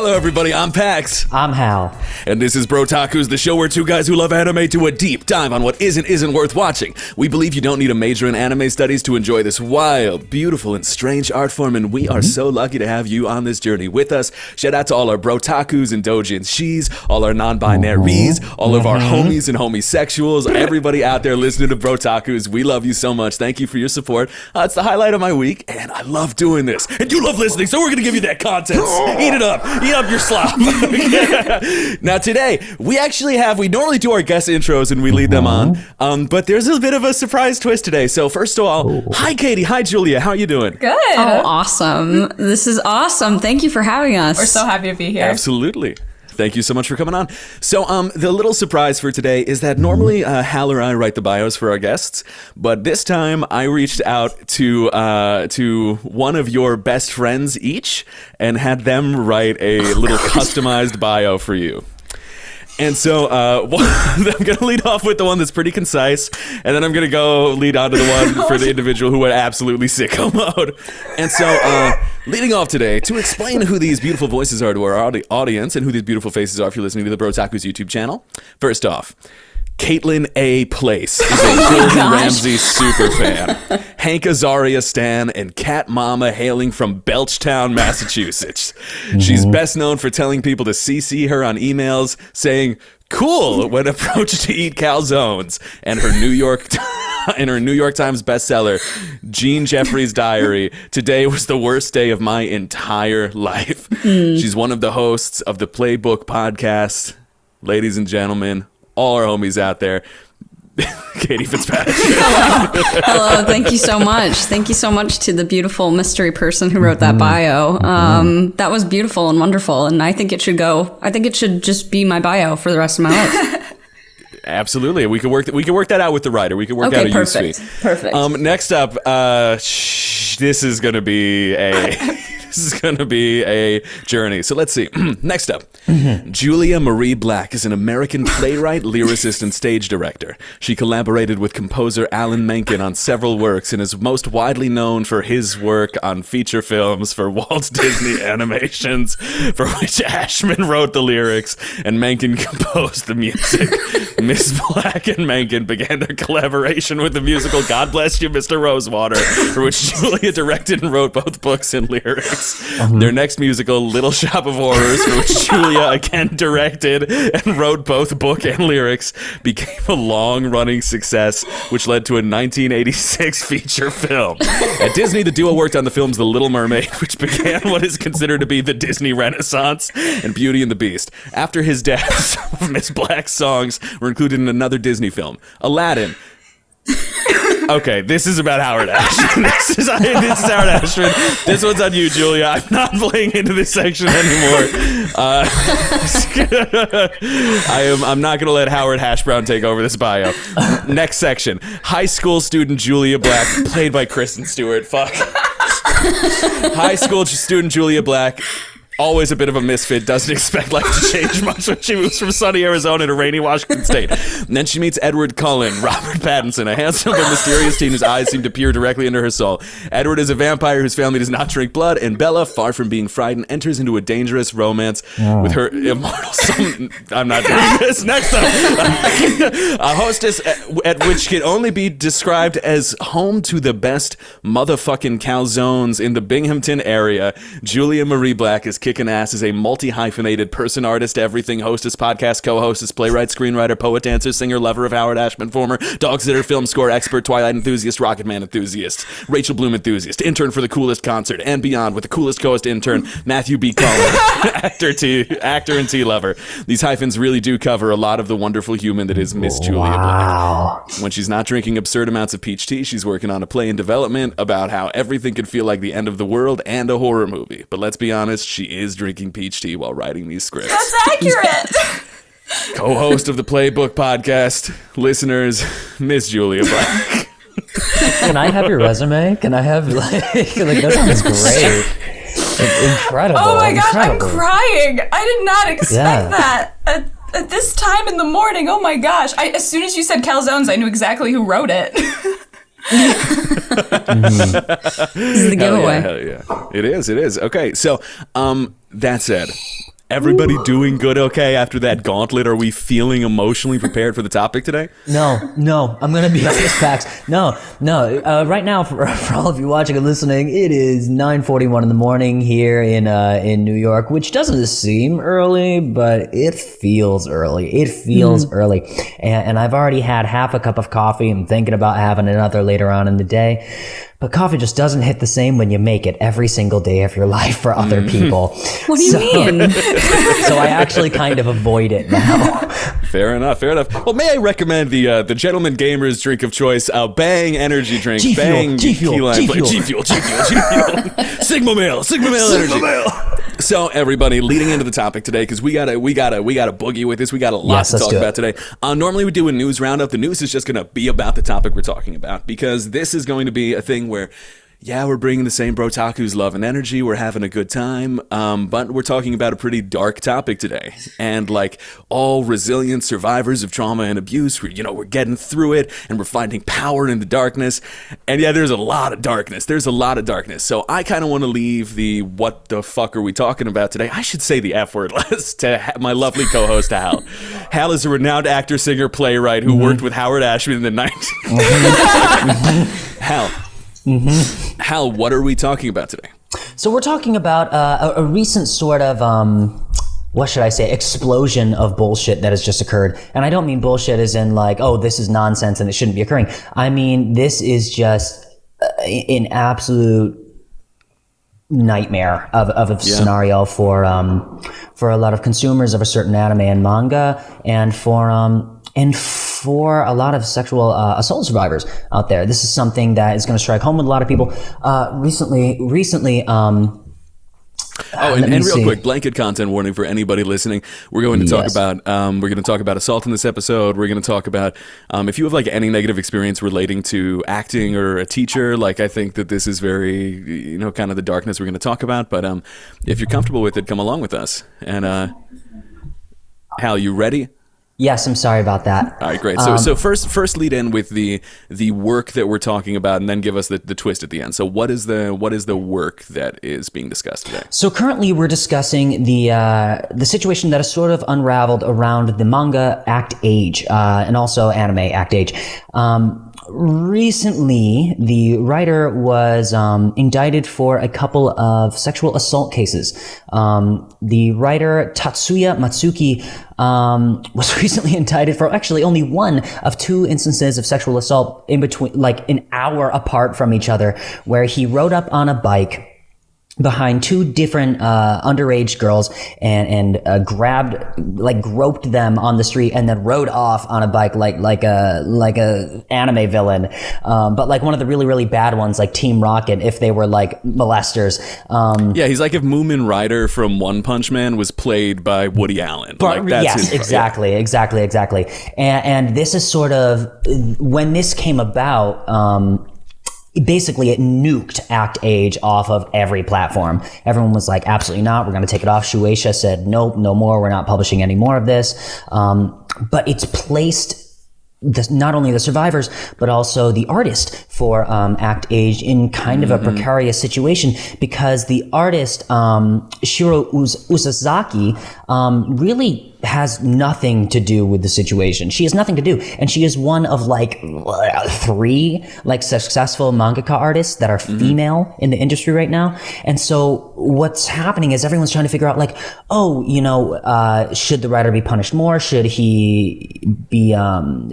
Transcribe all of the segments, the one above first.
Hello, everybody. I'm Pax. I'm Hal. And this is Brotakus, the show where two guys who love anime do a deep dive on what isn't worth watching. We believe you don't need a major in anime studies to enjoy this wild, beautiful, and strange art form, and we are so lucky to have you on this journey with us. Shout out to all our Brotakus and Dojinshis, all our non-binaries, all of our homies and homosexuals, everybody out there listening to Brotakus. We love you so much. Thank you for your support. It's the highlight of my week, and I love doing this. And you love listening, so we're going to give you that content. Eat it up. Eat up your slop. Now today, we normally do our guest intros and we lead them on, but there's a bit of a surprise twist today. So first of all, hi Katie, hi Julia, how are you doing? Good. Oh, awesome. This is awesome. Thank you for having us. We're so happy to be here. Absolutely. Thank you so much for coming on. So the little surprise for today is that normally Hal or I write the bios for our guests, but this time I reached out to one of your best friends each and had them write a little customized bio for you. And so I'm going to lead off with the one that's pretty concise, and then I'm going to go lead on to the one for the individual who went absolutely sicko mode. And so leading off today, to explain who these beautiful voices are to our audience and who these beautiful faces are if you're listening to the Brotakus YouTube channel. First off, Caitlin A. Place is a Gordon Ramsay super fan. Hank Azaria stan and Cat Mama hailing from Belchtown, Massachusetts. She's best known for telling people to CC her on emails, saying "cool" when approached to eat calzones, and her New York Times bestseller, Gene Jeffrey's Diary, "Today was the worst day of my entire life." She's one of the hosts of the Playbook podcast. Ladies and gentlemen, all our homies out there, Katie Fitzpatrick. Hello. Thank you so much. Thank you so much to the beautiful mystery person who wrote that bio. That was beautiful and wonderful, and I think it should just be my bio for the rest of my life. Absolutely. We could work that out with the writer. We could work out a use fee. Perfect. Next up, this is going to be a journey. So let's see. Next up, Julia Marie Black is an American playwright, lyricist, and stage director. She collaborated with composer Alan Menken on several works and is most widely known for his work on feature films for Walt Disney Animations, for which Ashman wrote the lyrics and Menken composed the music. Miss Black and Menken began their collaboration with the musical God Bless You, Mr. Rosewater, for which Julia directed and wrote both books and lyrics. Their next musical, Little Shop of Horrors, for which Julia again directed and wrote both book and lyrics, became a long-running success, which led to a 1986 feature film. At Disney, the duo worked on the films The Little Mermaid, which began what is considered to be the Disney Renaissance, and Beauty and the Beast. After his death, some of Miss Black's songs were included in another Disney film, Aladdin. Okay, this is about Howard Ashman. This is Howard Ashman. This one's on you, Julia. I'm not playing into this section anymore. I'm not going to let Howard Hash Brown take over this bio. Next section. High school student Julia Black, played by Kristen Stewart. Fuck. High school student Julia Black, always a bit of a misfit, doesn't expect life to change much when she moves from sunny Arizona to rainy Washington State. And then she meets Edward Cullen, Robert Pattinson, a handsome but mysterious teen whose eyes seem to peer directly into her soul. Edward is a vampire whose family does not drink blood, and Bella, far from being frightened, enters into a dangerous romance with her immortal son. I'm not doing this. Next up, a hostess at which can only be described as home to the best motherfucking calzones in the Binghamton area. Julia Marie Black is kicking ass as a multi-hyphenated person, artist, everything, hostess, podcast, co-hostess, playwright, screenwriter, poet, dancer, singer, lover of Howard Ashman, former dog sitter, film score expert, Twilight enthusiast, Rocket Man enthusiast, Rachel Bloom enthusiast, intern for the coolest concert and beyond with the coolest co-host intern, Matthew B. Cullen, actor and tea lover. These hyphens really do cover a lot of the wonderful human that is Miss Julia Black. When she's not drinking absurd amounts of peach tea, she's working on a play in development about how everything could feel like the end of the world and a horror movie. But let's be honest, she is drinking peach tea while writing these scripts. That's accurate. Co-host of the Playbook podcast, listeners, Miss Julia Black. Can I have your resume? Can I have that sounds great. Incredible. Oh my gosh, incredible. I'm crying. I did not expect that at this time in the morning. Oh my gosh. As soon as you said calzones, I knew exactly who wrote it. This is the giveaway. Hell yeah. It is. Okay, so that said, Everybody doing good okay after that gauntlet? Are we feeling emotionally prepared for the topic today? No, I'm gonna be honest, facts. No. Right now, for all of you watching and listening, it is 9:41 in the morning here in New York, which doesn't seem early, but it feels early. It feels early, and I've already had half a cup of coffee. I'm thinking about having another later on in the day. But coffee just doesn't hit the same when you make it every single day of your life for other people. What do you mean? So I actually kind of avoid it now. Fair enough. Well, may I recommend the Gentleman Gamer's drink of choice, Bang energy drink. G Fuel. G Fuel. Sigma Male energy. So everybody, leading into the topic today, because we gotta boogie with this. We got a lot to talk about today. Normally we do a news roundup. The news is just gonna be about the topic we're talking about, because this is going to be a thing where, yeah, we're bringing the same Brotakus love and energy. We're having a good time, but we're talking about a pretty dark topic today. And like all resilient survivors of trauma and abuse, we're getting through it, and we're finding power in the darkness. And yeah, there's a lot of darkness. So I kind of want to leave the what the fuck are we talking about today? I should say the F word less to my lovely co-host Hal. Hal is a renowned actor, singer, playwright who worked with Howard Ashman in the 90s. Hal. Hal, what are we talking about today? So we're talking about a recent sort of, what should I say, explosion of bullshit that has just occurred. And I don't mean bullshit as in like, oh, this is nonsense and it shouldn't be occurring. I mean, this is just an absolute nightmare of a scenario for a lot of consumers of a certain anime and manga, and for a lot of sexual assault survivors out there. This is something that is going to strike home with a lot of people. Recently, and real quick, blanket content warning for anybody listening. We're going to talk about assault in this episode. We're going to talk about if you have like any negative experience relating to acting or a teacher. Like, I think that this is very, kind of the darkness we're going to talk about. But if you're comfortable with it, come along with us. And Hal, you ready? Yes, I'm sorry about that. All right, great. So first lead in with the work that we're talking about, and then give us the twist at the end. So what is the work that is being discussed today? So currently we're discussing the situation that has sort of unraveled around the manga Act Age, and also anime Act Age. Recently, the writer was indicted for a couple of sexual assault cases. The writer Tatsuya Matsuki was recently indicted for actually only one of two instances of sexual assault in between, like an hour apart from each other, where he rode up on a bike behind two different underage girls and groped them on the street, and then rode off on a bike like a anime villain, but like one of the really, really bad ones, like Team Rocket, if they were like molesters. He's like if Moomin Rider from One Punch Man was played by Woody Allen. But, like, that's exactly. And this is sort of when this came about. Basically, it nuked Act Age off of every platform. Everyone was like, absolutely not. We're going to take it off. Shueisha said, nope, no more. We're not publishing any more of this. But it's placed not only the survivors, but also the artist for Act Age in kind of a precarious situation, because the artist, Shiro Usazaki, really has nothing to do with the situation. She has nothing to do. And she is one of like 3 like successful mangaka artists that are female in the industry right now. And so what's happening is everyone's trying to figure out like, should the writer be punished more? Should he be,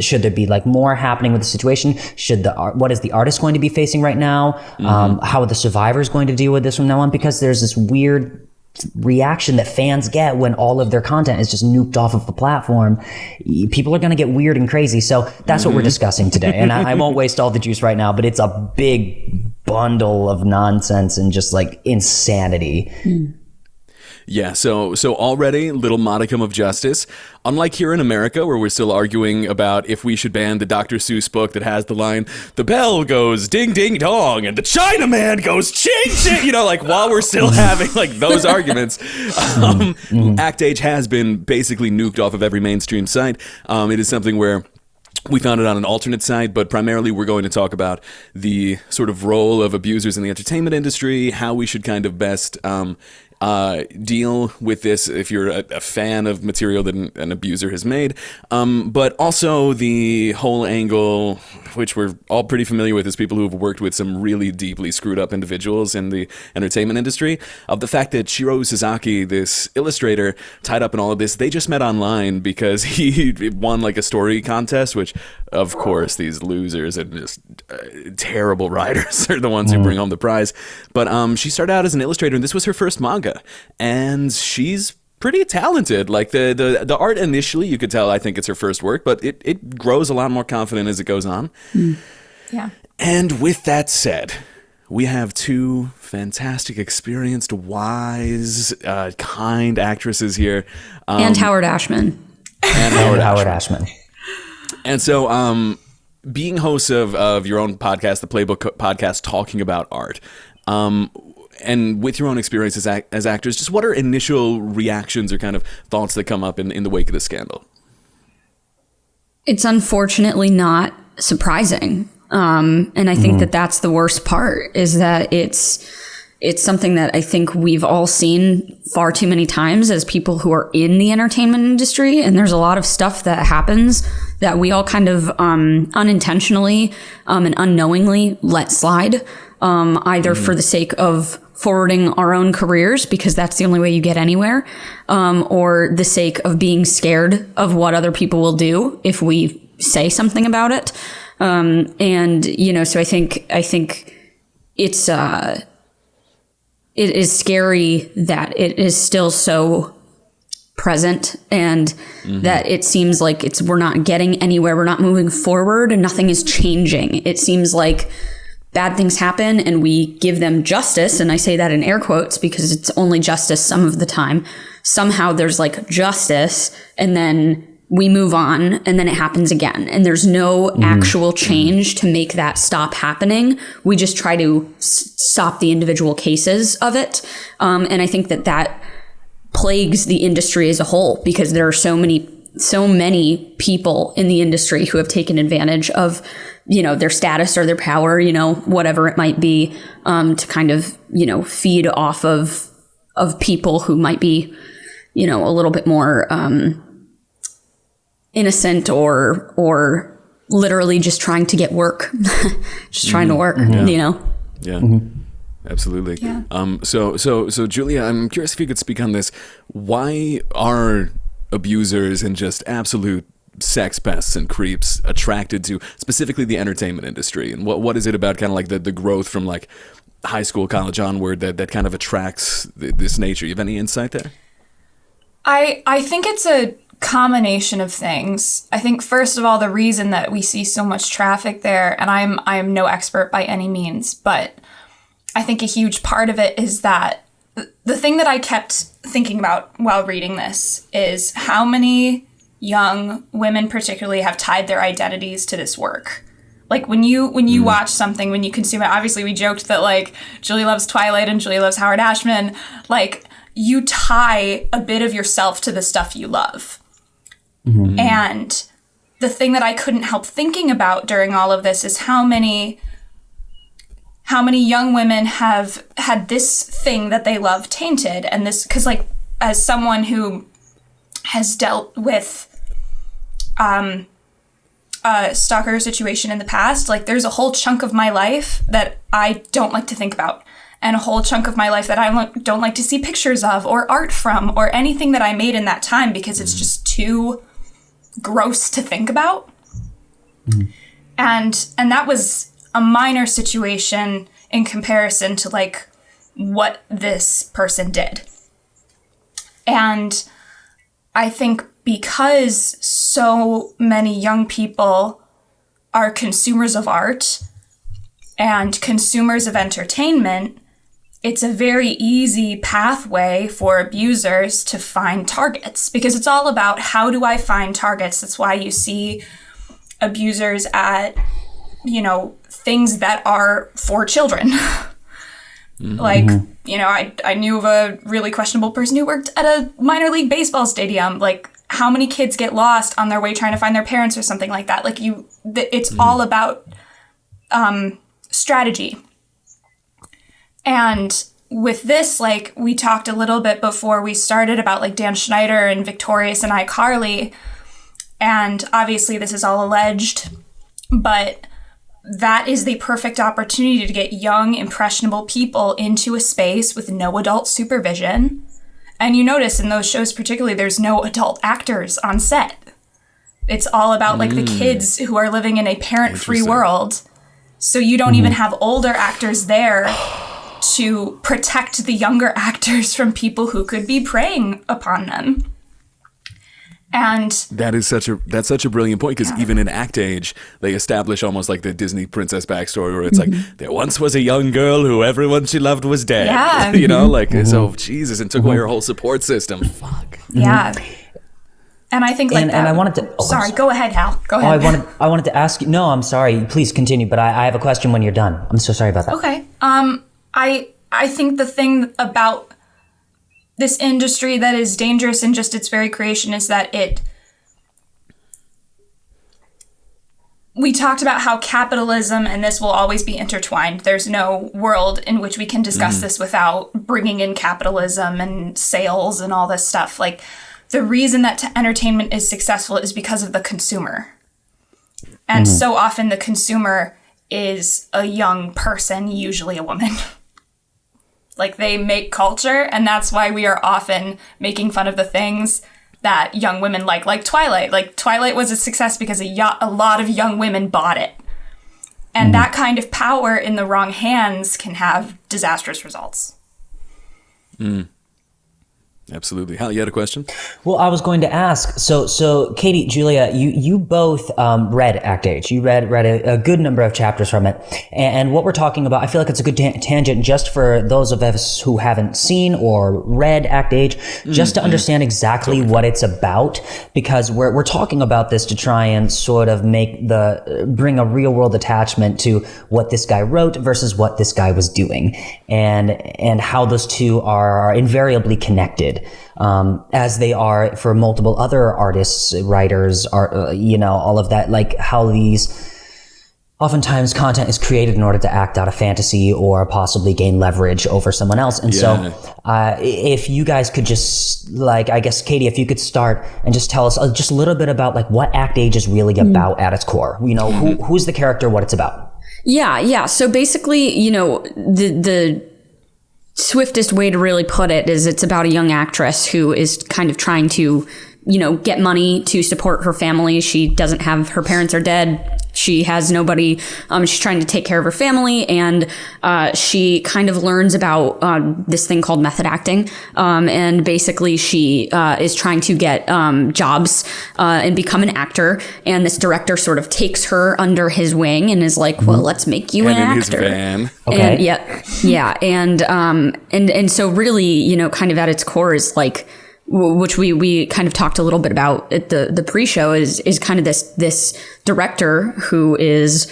should there be like more happening with the situation? What is the artist going to be facing right now? How are the survivors going to deal with this from now on? Because there's this weird reaction that fans get when all of their content is just nuked off of the platform. People are going to get weird and crazy. So that's what we're discussing today. And I won't waste all the juice right now, but it's a big bundle of nonsense and just like insanity. Yeah, so already little modicum of justice. Unlike here in America, where we're still arguing about if we should ban the Dr. Seuss book that has the line, the bell goes ding ding dong and the Chinaman goes ching ching, while we're still having like those arguments, Act Age has been basically nuked off of every mainstream site. It is something where we found it on an alternate site, but primarily we're going to talk about the sort of role of abusers in the entertainment industry, how we should kind of best deal with this if you're a fan of material that an abuser has made, but also the whole angle, which we're all pretty familiar with as people who have worked with some really deeply screwed up individuals in the entertainment industry, of the fact that Shiro Sasaki, this illustrator, tied up in all of this. They just met online because he won like a story contest, which of course these losers and just terrible writers are the ones who bring home the prize. But she started out as an illustrator, and this was her first manga, and she's pretty talented. Like the art initially, you could tell, I think it's her first work, but it grows a lot more confident as it goes on. Yeah. And with that said, we have two fantastic, experienced, wise, kind actresses here. And Howard Ashman. And Howard Ashman. And so, being hosts of your own podcast, the Playbook podcast, talking about art, and with your own experiences as actors, just what are initial reactions or kind of thoughts that come up in the wake of the scandal? It's unfortunately not surprising. And I think that that's the worst part, is that it's something that I think we've all seen far too many times as people who are in the entertainment industry. And there's a lot of stuff that happens that we all kind of unintentionally and unknowingly let slide, either for the sake of forwarding our own careers, because that's the only way you get anywhere, or the sake of being scared of what other people will do if we say something about it. And, you know, so I think it's, it is scary that it is still so present, and that it seems like we're not getting anywhere. We're not moving forward, and nothing is changing. It seems like bad things happen and we give them justice. And I say that in air quotes because it's only justice some of the time. Somehow there's like justice, and then we move on, and then it happens again. And there's no actual change to make that stop happening. We just try to stop the individual cases of it. And I think that plagues the industry as a whole, because there are so many people in the industry who have taken advantage of, you know, their status or their power, you know, whatever it might be, to kind of, you know, feed off of people who might be, you know, a little bit more, innocent or literally just trying to get work, just trying to work, you know? Yeah, absolutely. Yeah. So Julia, I'm curious if you could speak on this. Why are abusers and just absolute sex pests and creeps attracted to specifically the entertainment industry? And what is it about kind of like the growth from like high school, college onward that kind of attracts this nature? You have any insight there? I think it's a combination of things. I think first of all, the reason that we see so much traffic there, and I am no expert by any means, but I think a huge part of it is that the thing that I kept thinking about while reading this is how many young women particularly have tied their identities to this work. Like when you watch something, when you consume it, obviously we joked that like Julie loves Twilight and Julie loves Howard Ashman, like you tie a bit of yourself to the stuff you love. And the thing that I couldn't help thinking about during all of this is how many young women have had this thing that they love tainted. And this, because like as someone who has dealt with a stalker situation in the past, like there's a whole chunk of my life that I don't like to think about, and a whole chunk of my life that I don't like to see pictures of or art from or anything that I made in that time, because it's just too gross to think about. And that was a minor situation in comparison to like what this person did. And I think because so many young people are consumers of art and consumers of entertainment, it's a very easy pathway for abusers to find targets, because it's all about how do I find targets. That's why you see abusers at, you know, things that are for children. Like, you know, I knew of a really questionable person who worked at a minor league baseball stadium. Like, how many kids get lost on their way trying to find their parents or something like that? Like, it's all about strategy. And with this, like, we talked a little bit before we started about, like, Dan Schneider and Victorious and iCarly, and obviously this is all alleged, but that is the perfect opportunity to get young, impressionable people into a space with no adult supervision. And you notice in those shows particularly, there's no adult actors on set. It's all about, like, the kids who are living in a parent-free world. So you don't even have older actors there to protect the younger actors from people who could be preying upon them. And that's such a brilliant point, because even in Act Age, they establish almost like the Disney princess backstory where it's like, there once was a young girl who everyone she loved was dead. Yeah. You know, like, so Jesus, and took away her whole support system. Fuck. Yeah. And I think, like, and I wanted to. Sorry, go ahead, Hal. Go ahead. I wanted to ask you. No, I'm sorry. Please continue. But I have a question when you're done. I'm so sorry about that. Okay. I think the thing about this industry that is dangerous in just its very creation is that we talked about how capitalism and this will always be intertwined. There's no world in which we can discuss this without bringing in capitalism and sales and all this stuff. Like, the reason that entertainment is successful is because of the consumer. And so often the consumer is a young person, usually a woman. Like, they make culture, and that's why we are often making fun of the things that young women like Twilight. Like, Twilight was a success because a lot of young women bought it. And that kind of power in the wrong hands can have disastrous results. Absolutely. Hal, you had a question? Well, I was going to ask. So Katie, Julia, you both read Act Age. You read a good number of chapters from it. And what we're talking about, I feel like it's a good tangent just for those of us who haven't seen or read Act Age, just to understand exactly what it's about. Because we're talking about this to try and sort of bring a real world attachment to what this guy wrote versus what this guy was doing, and how those two are invariably connected. As they are for multiple other artists, writers, all of that, like how these oftentimes content is created in order to act out a fantasy or possibly gain leverage over someone else. And so if you guys could just, like, I guess, Katie, if you could start and just tell us just a little bit about, like, what Act Age is really about at its core. You know, who's the character, what it's about. Yeah. So basically, the swiftest way to really put it is it's about a young actress who is kind of trying to, get money to support her family. She doesn't have, her parents are dead. She has nobody. She's trying to take care of her family, and she kind of learns about this thing called method acting. And basically, she is trying to get jobs and become an actor. And this director sort of takes her under his wing and is like, "Well, let's make you an actor." And in his van. Okay. And so really, kind of at its core is like, which we kind of talked a little bit about at the pre-show, is kind of this director who is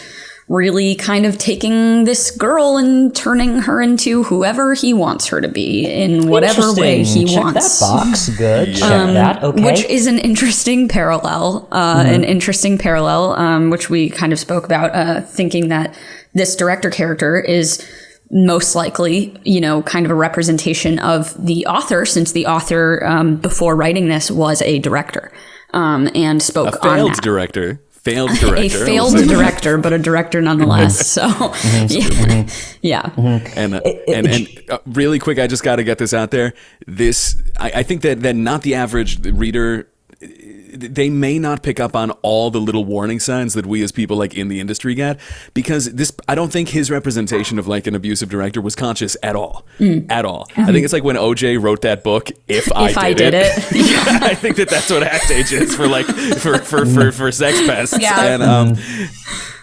really kind of taking this girl and turning her into whoever he wants her to be in whatever way he wants. Check that box. Good. Check that. Okay. Which is an interesting parallel, which we kind of spoke about, thinking that this director character is most likely, kind of a representation of the author, since the author, before writing this, was a director, and spoke on that. Failed director. A failed director, but a director nonetheless. So, yeah. And really quick, I just got to get this out there. I think that not the average reader, they may not pick up on all the little warning signs that we as people like in the industry get, because I don't think his representation of like an abusive director was conscious at all. At all. I think it's like when OJ wrote that book, If I Did It. Yeah, I think that's what Act Age is for like for sex pests.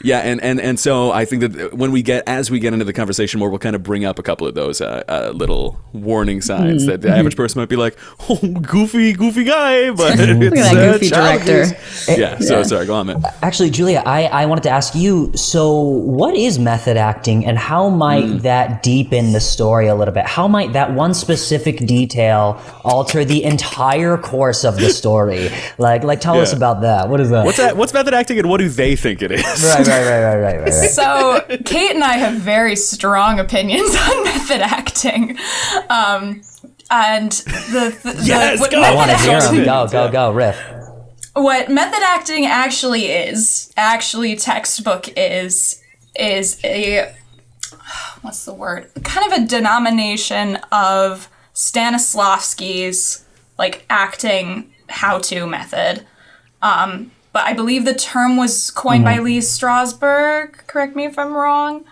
Yeah. And so I think that as we get into the conversation more, we'll kind of bring up a couple of those little warning signs that the average person might be like, "Oh, goofy guy," but it's movie director. Yeah, so sorry, go on, man. Actually, Julia, I wanted to ask you, so what is method acting and how might that deepen the story a little bit? How might that one specific detail alter the entire course of the story? Like tell us about that. What is that? What's method acting and what do they think it is? Right. So Kait and I have very strong opinions on method acting. And Yes, what go. I method want to hear acting- them. Go, riff. What method acting actually textbook is a, what's the word? Kind of a denomination of Stanislavski's like acting how-to method. But I believe the term was coined by Lee Strasberg. Correct me if I'm wrong.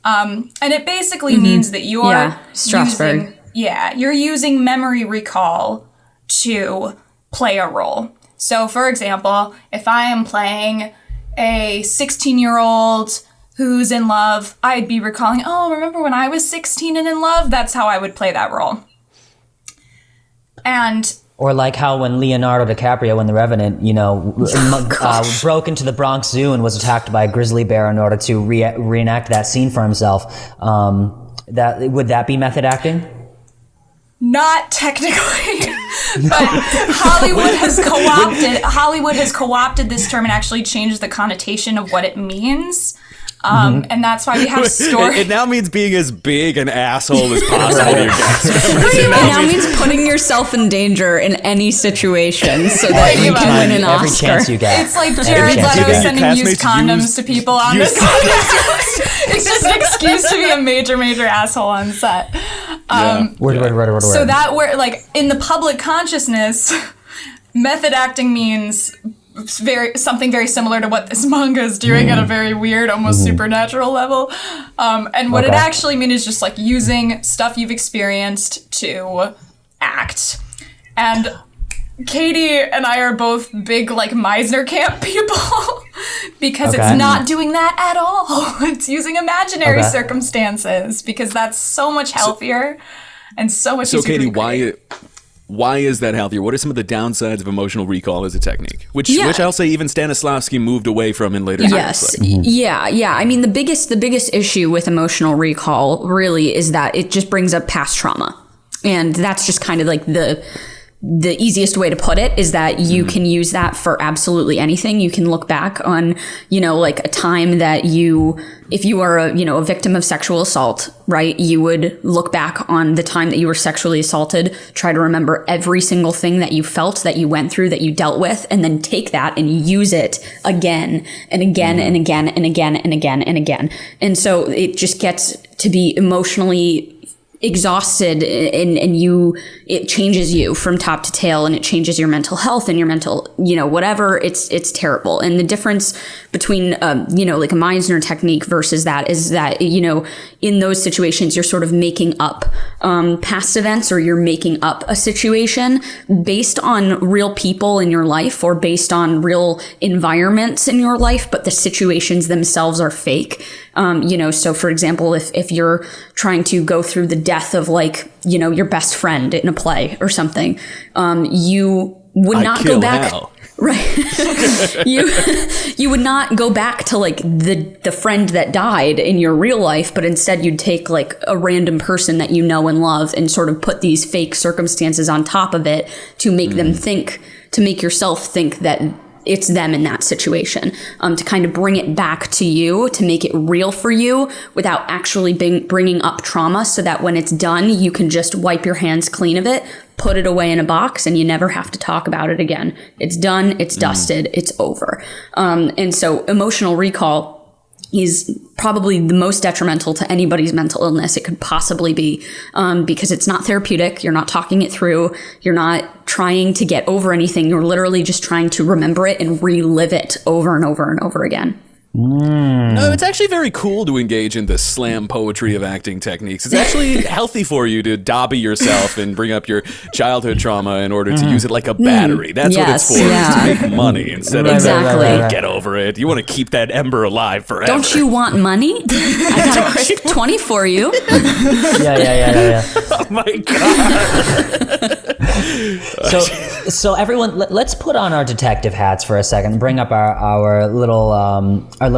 And it basically means that you're Strasberg. you're using memory recall to play a role. So, for example, if I am playing a 16-year-old who's in love, I'd be recalling, oh, remember when I was 16 and in love? That's how I would play that role. And Or like how when Leonardo DiCaprio in The Revenant, broke into the Bronx Zoo and was attacked by a grizzly bear in order to reenact that scene for himself. Would that be method acting? not technically, but Hollywood has co-opted this term and actually changed the connotation of what it means. And that's why we have stories. It now means being as big an asshole as possible. You guys. It now means putting yourself in danger in any situation so that you can win an Every Oscar. chance you get. It's like Every Jared chance you Leto get. sending used condoms to people on this podcast. It's just an excuse to be a major asshole on set. Word. So that where, like, in the public consciousness, method acting means something very similar to what this manga is doing at a very weird, almost supernatural level. And what it actually means is just like using stuff you've experienced to act. And Katie and I are both big like Meisner camp people because it's not doing that at all. It's using imaginary circumstances because that's so much healthier and so much easier. So Katie, why is that healthier? What are some of the downsides of emotional recall as a technique? Which I'll say even Stanislavski moved away from in later Yes. times. Yeah. I mean, the biggest issue with emotional recall really is that it just brings up past trauma. And that's just kind of like the easiest way to put it is that you can use that for absolutely anything. You can look back on, like a time that if you are a victim of sexual assault, right? You would look back on the time that you were sexually assaulted, try to remember every single thing that you felt, that you went through, that you dealt with, and then take that and use it again and again and again and again and again and again. And so it just gets to be emotionally exhausted and it changes you from top to tail and it changes your mental health and your mental, whatever. It's terrible. And the difference between, like a Meisner technique versus that is that, in those situations, you're sort of making up, past events or you're making up a situation based on real people in your life or based on real environments in your life, but the situations themselves are fake. So for example, if you're trying to go through the death of like, your best friend in a play or something, you would not go back. Hal. Right. You would not go back to like the friend that died in your real life, but instead you'd take like a random person that you know and love and sort of put these fake circumstances on top of it to make them think, to make yourself think that it's them in that situation, to kind of bring it back to you, to make it real for you without actually bringing up trauma so that when it's done, you can just wipe your hands clean of it, put it away in a box, and you never have to talk about it again. It's done, it's dusted, it's over. And so emotional recall is probably the most detrimental to anybody's mental illness it could possibly be, because it's not therapeutic. You're not talking it through. You're not trying to get over anything. You're literally just trying to remember it and relive it over and over and over again. No, it's actually very cool to engage in the slam poetry of acting techniques. It's actually healthy for you to dobby yourself and bring up your childhood trauma in order to use it like a battery. That's what it's for, is to make money instead of get over it. You want to keep that ember alive forever. Don't you want money? I got a crisp 20 for you. Yeah. Oh my God. So everyone, let's put on our detective hats for a second and bring up our little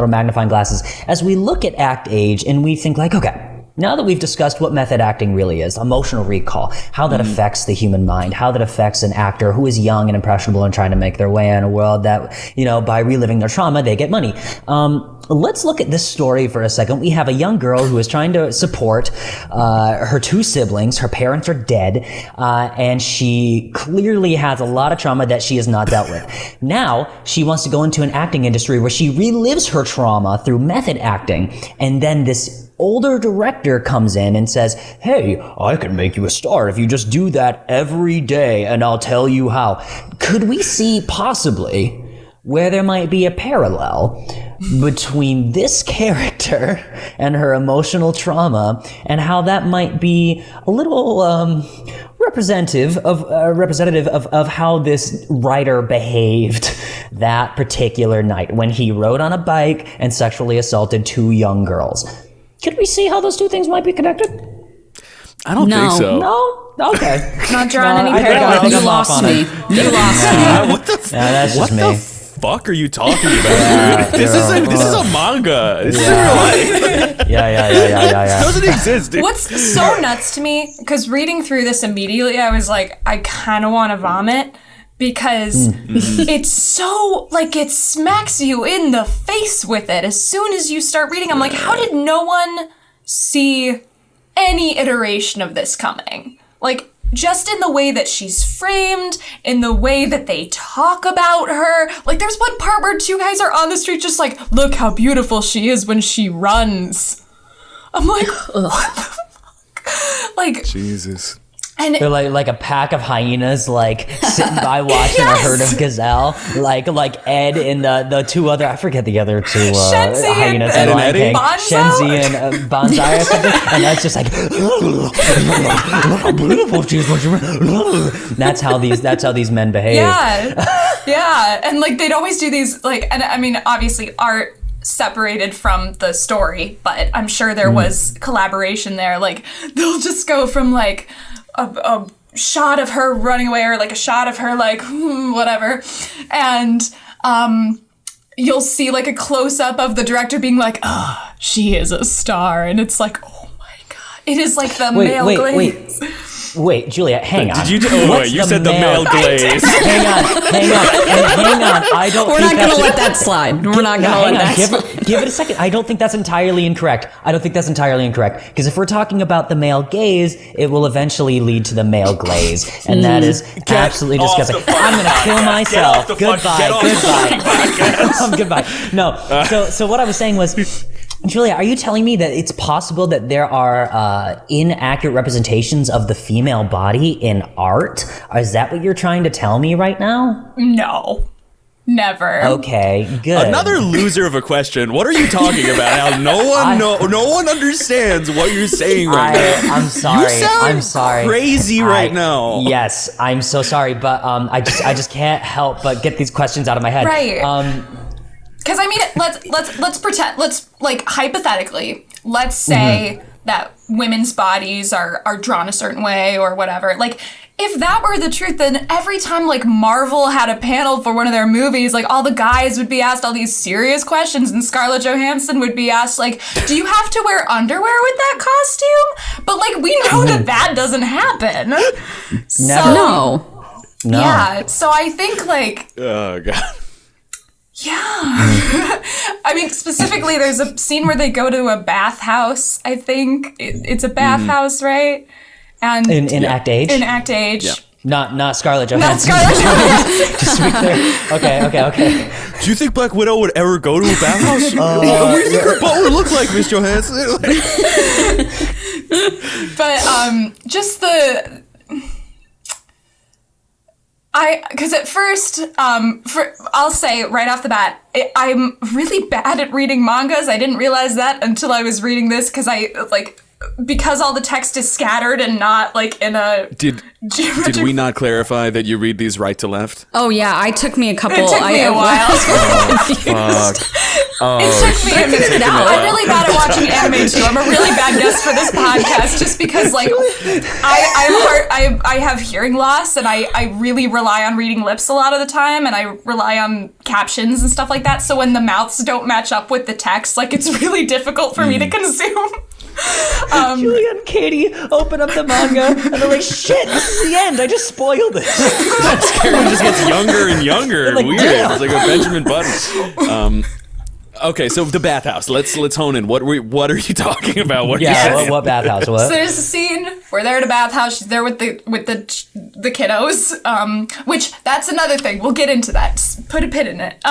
magnifying glasses as we look at act age and we think like, okay, now that we've discussed what method acting really is, emotional recall, how that affects the human mind, how that affects an actor who is young and impressionable and trying to make their way in a world that, by reliving their trauma, they get money. Let's look at this story for a second. We have a young girl who is trying to support her two siblings. Her parents are dead, and she clearly has a lot of trauma that she has not dealt with. Now, she wants to go into an acting industry where she relives her trauma through method acting, and then this older director comes in and says, hey, I can make you a star if you just do that every day, and I'll tell you how. Could we see possibly where there might be a parallel between this character and her emotional trauma, and how that might be a little representative of how this writer behaved that particular night when he rode on a bike and sexually assaulted two young girls? Could we see how those two things might be connected? I don't think so. No? Okay. Not drawing any I think parallels. You I'm off lost on me. it. You lost me. What the? that's just me. What the fuck are you talking about, dude? This is a manga. This isn't real life. Yeah. This doesn't exist, dude. What's so nuts to me, because reading through this immediately, I was like, I kind of want to vomit, because it's so, like, it smacks you in the face with it as soon as you start reading. I'm like, how did no one see any iteration of this coming? Like, just in the way that she's framed, in the way that they talk about her. Like, there's one part where two guys are on the street just like, look how beautiful she is when she runs. I'm like, what the fuck? Like, Jesus. And They're like a pack of hyenas, like sitting by watching a herd of gazelle, like Ed and the two other, I forget the other two Shenzi hyenas and in Lion King, Bonzo? Shenzi and Bonsai or something, and that's just like, look how beautiful she is when she runs. That's how these men behave. yeah, and like they'd always do these like, and I mean obviously art separated from the story, but I'm sure there was collaboration there. Like they'll just go from like a shot of her running away or like a shot of her like whatever, and you'll see like a close-up of the director being like, oh, she is a star, and it's like, oh my god, it is like the male glaze. Wait, Juliet, hang on. Did you? You said the male glaze. Hang on. I don't. We're not going to let that slide. We're not going to let that slide. Give it a second. I don't think that's entirely incorrect. Because if we're talking about the male gaze, it will eventually lead to the male glaze, and that is absolutely disgusting. I'm going to kill myself. Goodbye. No. So what I was saying was, Julia, are you telling me that it's possible that there are inaccurate representations of the female body in art? Is that what you're trying to tell me right now? No. Never. Okay, good. Another loser of a question. What are you talking about? How no one understands what you're saying right now. I'm sorry. You sound crazy right now. Yes, I'm so sorry, but I just can't help but get these questions out of my head. Right. Because I mean, let's pretend, like hypothetically, let's say that women's bodies are drawn a certain way or whatever. Like, if that were the truth, then every time like Marvel had a panel for one of their movies, like all the guys would be asked all these serious questions, and Scarlett Johansson would be asked like, "Do you have to wear underwear with that costume?" But like we know that doesn't happen. Never. No. Yeah. So I think like. Oh god. Yeah. I mean, specifically, there's a scene where they go to a bathhouse, I think. It's a bathhouse, right? And in Act Age? In Act Age. Yeah. Not Scarlett Johansson. Not Scarlett Johansson. Just to be clear. Okay. Do you think Black Widow would ever go to a bathhouse? What do you think her butt would look like, Miss Johansson? But just the... because at first, I'll say right off the bat, I'm really bad at reading mangas. I didn't realize that until I was reading this, because because all the text is scattered and not like in a Did we not clarify that you read these right to left? Oh yeah, it took me a couple. It took me a while. It took me a minute. I'm really bad at watching anime too. I'm a really bad guest for this podcast just because like I have hearing loss and I really rely on reading lips a lot of the time, and I rely on captions and stuff like that. So when the mouths don't match up with the text, like it's really difficult for me to consume. Julia and Katie open up the manga and they're like, shit, this is the end. I just spoiled it. That character just gets younger and younger. Like, Weird. damn. It's like a Benjamin Button. Okay, so the bathhouse. Let's hone in. What are you talking about? What are you saying? What bathhouse? So What? there's a scene where they're at a bathhouse. She's there with the kiddos. Which that's another thing. We'll get into that. Put a pin in it.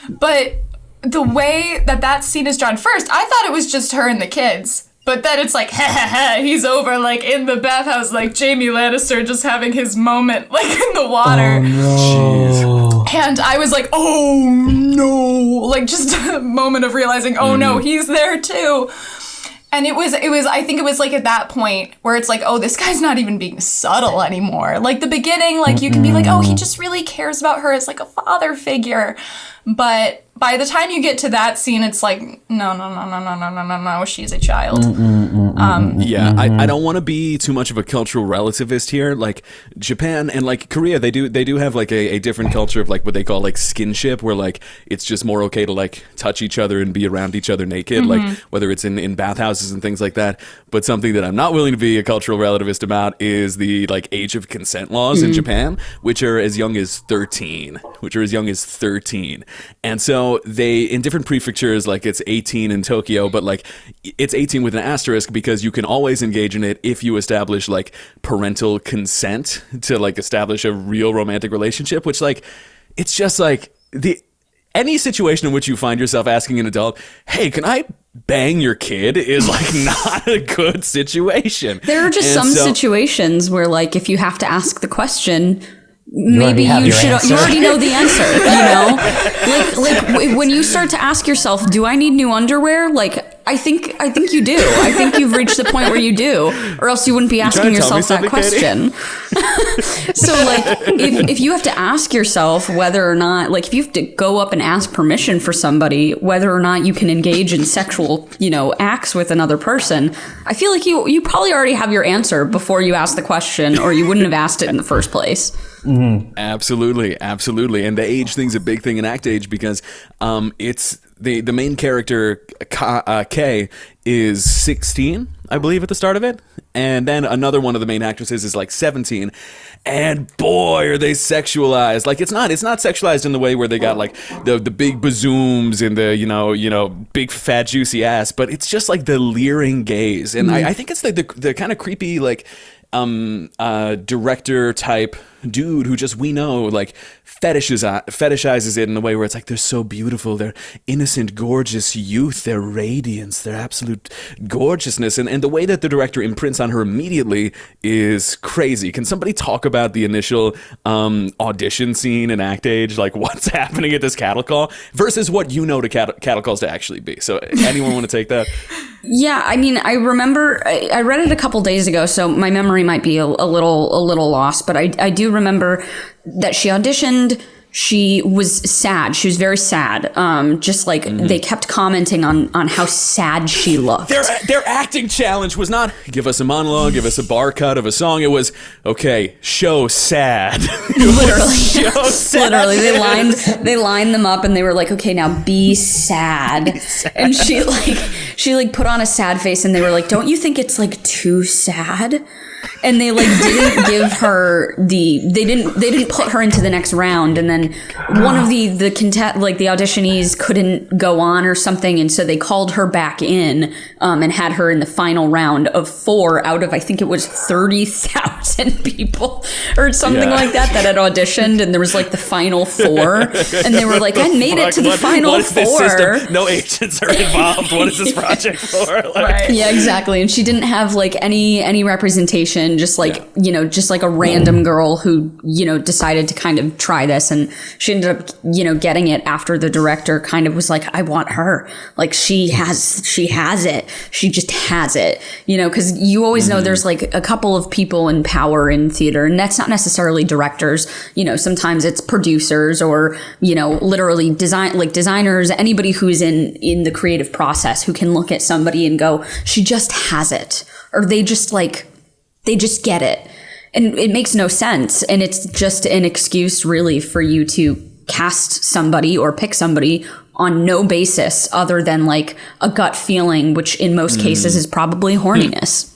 But the way that scene is drawn, first, I thought it was just her and the kids. But then it's like, he's over, like, in the bathhouse, like, Jaime Lannister just having his moment, like, in the water. Oh, no. And I was like, oh, no. Like, just a moment of realizing, oh, no, he's there, too. And it was, I think it was, like, at that point where it's like, oh, this guy's not even being subtle anymore. Like, the beginning, like, you can be like, oh, he just really cares about her as, like, a father figure. But by the time you get to that scene, it's like, no, she's a child. I don't want to be too much of a cultural relativist here. Like Japan and like Korea, they do have like a different culture of like what they call like skinship, where like it's just more okay to like touch each other and be around each other naked, like whether it's in bathhouses and things like that. But something that I'm not willing to be a cultural relativist about is the like age of consent laws in Japan, which are as young as 13. And so they, in different prefectures, like it's 18 in Tokyo, but like it's 18 with an asterisk because you can always engage in it if you establish like parental consent to like establish a real romantic relationship, which like, it's just like any situation in which you find yourself asking an adult, hey, can I bang your kid, is like not a good situation. There are just some situations where like if you have to ask the question, maybe you already know the answer, like when you start to ask yourself, do I need new underwear? Like I think you do. I think you've reached the point where you do, or else you wouldn't be asking yourself that question. So like if you have to ask yourself whether or not, like if you have to go up and ask permission for somebody whether or not you can engage in sexual, acts with another person, I feel like you probably already have your answer before you ask the question, or you wouldn't have asked it in the first place. Mm-hmm. Absolutely. And the age thing's a big thing in Act Age because it's the main character, Kay, is 16, I believe, at the start of it. And then another one of the main actresses is like 17. And boy, are they sexualized. Like it's not sexualized in the way where they got like the big bazooms and the, big fat juicy ass, but it's just like the leering gaze. And I think it's the kind of creepy, like, director type dude who just, we know, like fetishizes it in a way where it's like they're so beautiful, they're innocent, gorgeous youth, their radiance, their absolute gorgeousness, and the way that the director imprints on her immediately is crazy. Can somebody talk about the initial audition scene in Act Age, like what's happening at this cattle call versus what the cattle calls to actually be? So anyone want to take that? Yeah, I mean, I remember I read it a couple days ago, so my memory might be a little lost, but I do remember that she auditioned. She was sad. She was very sad. Just like they kept commenting on how sad she looked. Their acting challenge was not give us a monologue, give us a bar cut of a song. It was okay, show sad. Literally, show sad. Literally, they lined them up and they were like, okay, now be sad. And she put on a sad face and they were like, don't you think it's like too sad? And they like didn't give her they didn't put her into the next round, and then one of the auditionees couldn't go on or something, and so they called her back in and had her in the final round of 4 out of, I think it was 30,000 people or something like that had auditioned, and there was like the final 4, and they were like, I made it to the final 4. No agents are involved. What is this project for? Right. Yeah, exactly. And she didn't have like any representation explanation, just like, just like a random girl who, decided to kind of try this, and she ended up, getting it after the director kind of was like, I want her. Like she has it. She just has it, because you always know there's like a couple of people in power in theater, and that's not necessarily directors. Sometimes it's producers or, literally designers, anybody who's in the creative process who can look at somebody and go, she just has it, or they just get it, and it makes no sense, and it's just an excuse really for you to cast somebody or pick somebody on no basis other than like a gut feeling, which in most cases is probably horniness.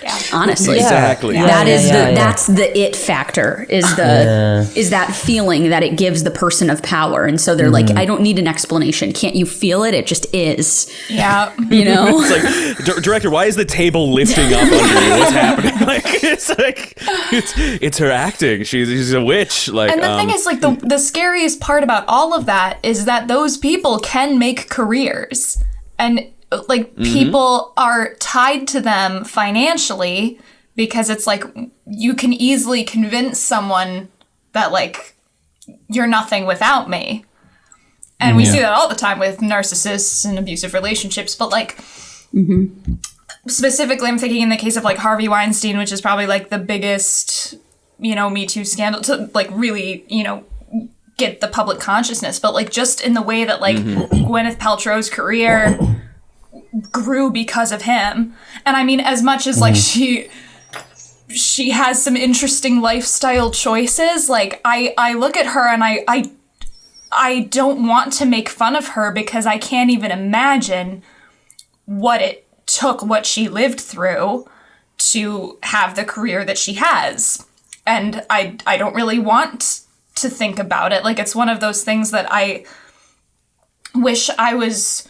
Yeah. Honestly, exactly. That's the it factor is that feeling that it gives the person of power, and so they're like, I don't need an explanation. Can't you feel it? It just is. Yeah. It's like, director, why is the table lifting up under you? What's happening? Like it's her acting. She's a witch. Like, and the thing is, like, the scariest part about all of that is that those people can make careers, and like people are tied to them financially, because it's like you can easily convince someone that like you're nothing without me. And we see that all the time with narcissists and abusive relationships, but like specifically I'm thinking in the case of like Harvey Weinstein, which is probably like the biggest, Me Too scandal to like really, get the public consciousness, but like just in the way that like Gwyneth Paltrow's career grew because of him. And I mean, as much as like she has some interesting lifestyle choices, like I look at her and I don't want to make fun of her, because I can't even imagine what it took, what she lived through to have the career that she has. And I don't really want to think about it. Like, it's one of those things that I wish I was,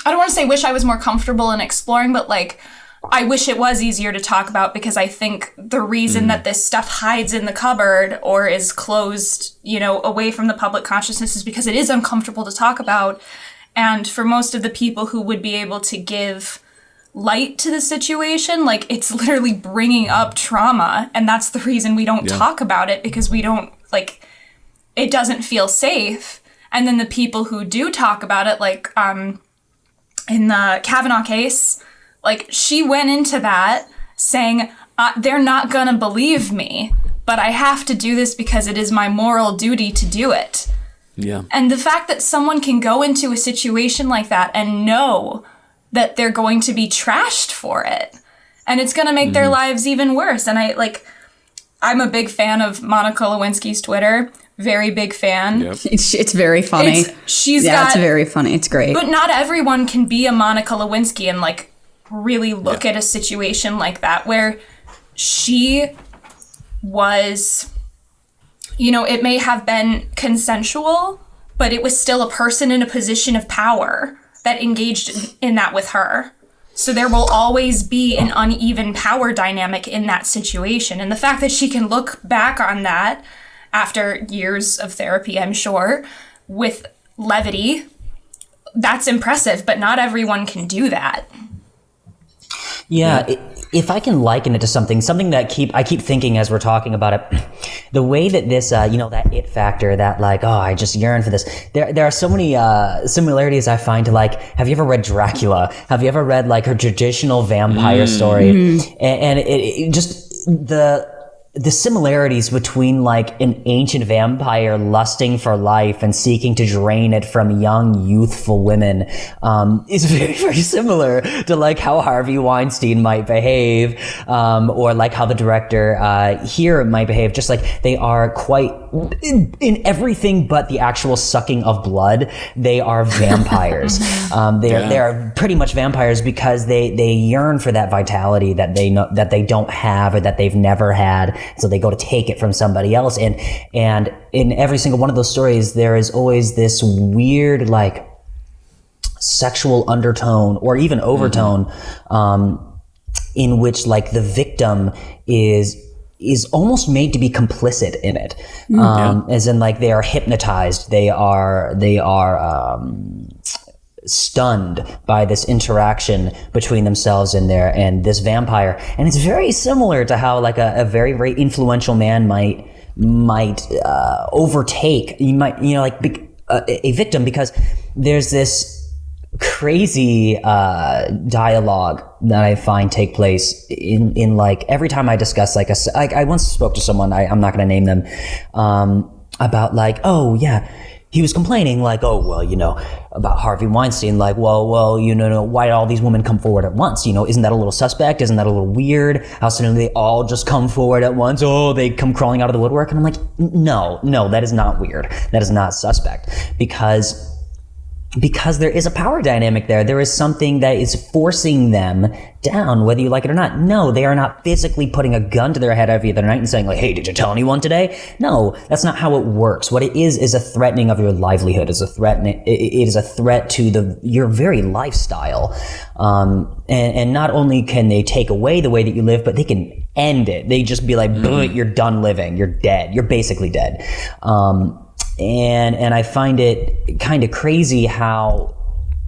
I don't want to say wish I was more comfortable in exploring, but like, I wish it was easier to talk about, because I think the reason that this stuff hides in the cupboard or is closed, away from the public consciousness is because it is uncomfortable to talk about. And for most of the people who would be able to give light to the situation, like, it's literally bringing up trauma. And that's the reason we don't talk about it, because we don't, like, it doesn't feel safe. And then the people who do talk about it, like, in the Kavanaugh case, like, she went into that saying, they're not gonna believe me, but I have to do this because it is my moral duty to do it. Yeah. And the fact that someone can go into a situation like that and know that they're going to be trashed for it, and it's gonna make their lives even worse. And I'm a big fan of Monica Lewinsky's Twitter. Very big fan. Yep. It's very funny. It's very funny. It's great. But not everyone can be a Monica Lewinsky and like really look at a situation like that, where she was, it may have been consensual, but it was still a person in a position of power that engaged in that with her. So there will always be an uneven power dynamic in that situation. And the fact that she can look back on that after years of therapy, I'm sure, with levity, that's impressive, but not everyone can do that. Yeah, if I can liken it to something that I keep thinking as we're talking about it, the way that this, that it factor, that like, oh, I just yearn for this. There are so many similarities I find to, like, have you ever read Dracula? Have you ever read like her traditional vampire story? And it just the similarities between like an ancient vampire lusting for life and seeking to drain it from young, youthful women is very, very similar to like how Harvey Weinstein might behave, or like how the director here might behave. Just like they are quite in everything but the actual sucking of blood. They are vampires. They are pretty much vampires because they yearn for that vitality that they know that they don't have or that they've never had. So they go to take it from somebody else. And in every single one of those stories, there is always this weird, like, sexual undertone or even overtone, in which, like, the victim is almost made to be complicit in it. As in, like, they are hypnotized. They are stunned by this interaction between themselves and this vampire. And it's very similar to how like a very, very influential man might overtake, a victim, because there's this crazy dialogue that I find take place in like every time I discuss like I once spoke to someone, I'm not going to name them, about like, oh yeah, he was complaining like, oh well, about Harvey Weinstein, like, well, why did all these women come forward at once? Isn't that a little suspect? Isn't that a little weird? How suddenly they all just come forward at once? Oh, they come crawling out of the woodwork, and I'm like, no, that is not weird. That is not suspect, because there is a power dynamic there. There is something that is forcing them down, whether you like it or not. No, they are not physically putting a gun to their head every other night and saying like, hey, did you tell anyone today? No, that's not how it works. What it is a threatening of your livelihood. It is a threat to your very lifestyle. And not only can they take away the way that you live, but they can end it. They just be like, you're done living. You're dead. You're basically dead. And I find it kind of crazy how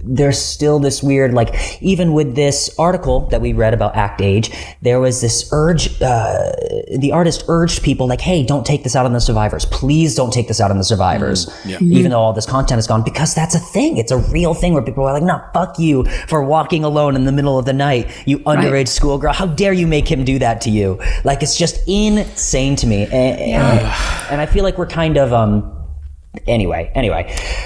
there's still this weird, like, even with this article that we read about Act Age, there was this urge, the artist urged people like, hey, don't take this out on the survivors. Please don't take this out on the survivors. Even though all this content is gone, because that's a thing. It's a real thing where people are like, no, fuck you for walking alone in the middle of the night, you underage schoolgirl. How dare you make him do that to you? Like, it's just insane to me. And I feel like we're kind of, Anyway.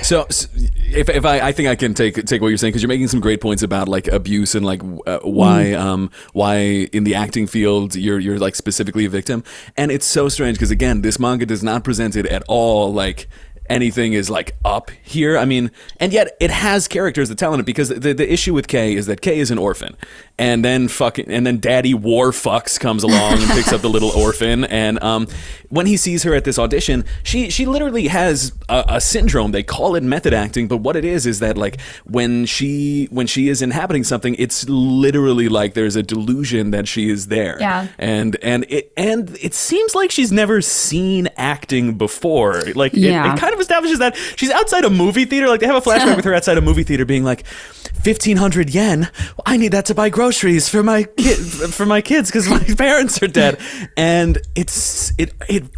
So if I think I can take what you're saying, because you're making some great points about like abuse and like why in the acting field you're like specifically a victim, and it's so strange because again, this manga does not present it at all like anything is like up here. I mean, and yet it has characters that tell in it, because the issue with Kay is that Kay is an orphan, and then Daddy Warfucks comes along and picks up the little orphan, and when he sees her at this audition, she literally has a syndrome. They call it method acting, but what it is that like when she is inhabiting something, it's literally like there's a delusion that she is there. Yeah. And it seems like she's never seen acting before. Like it kind of establishes that she's outside a movie theater. Like they have a flashback with her outside a movie theater being like, 1,500 yen. I need that to buy groceries for my kids because my parents are dead. And it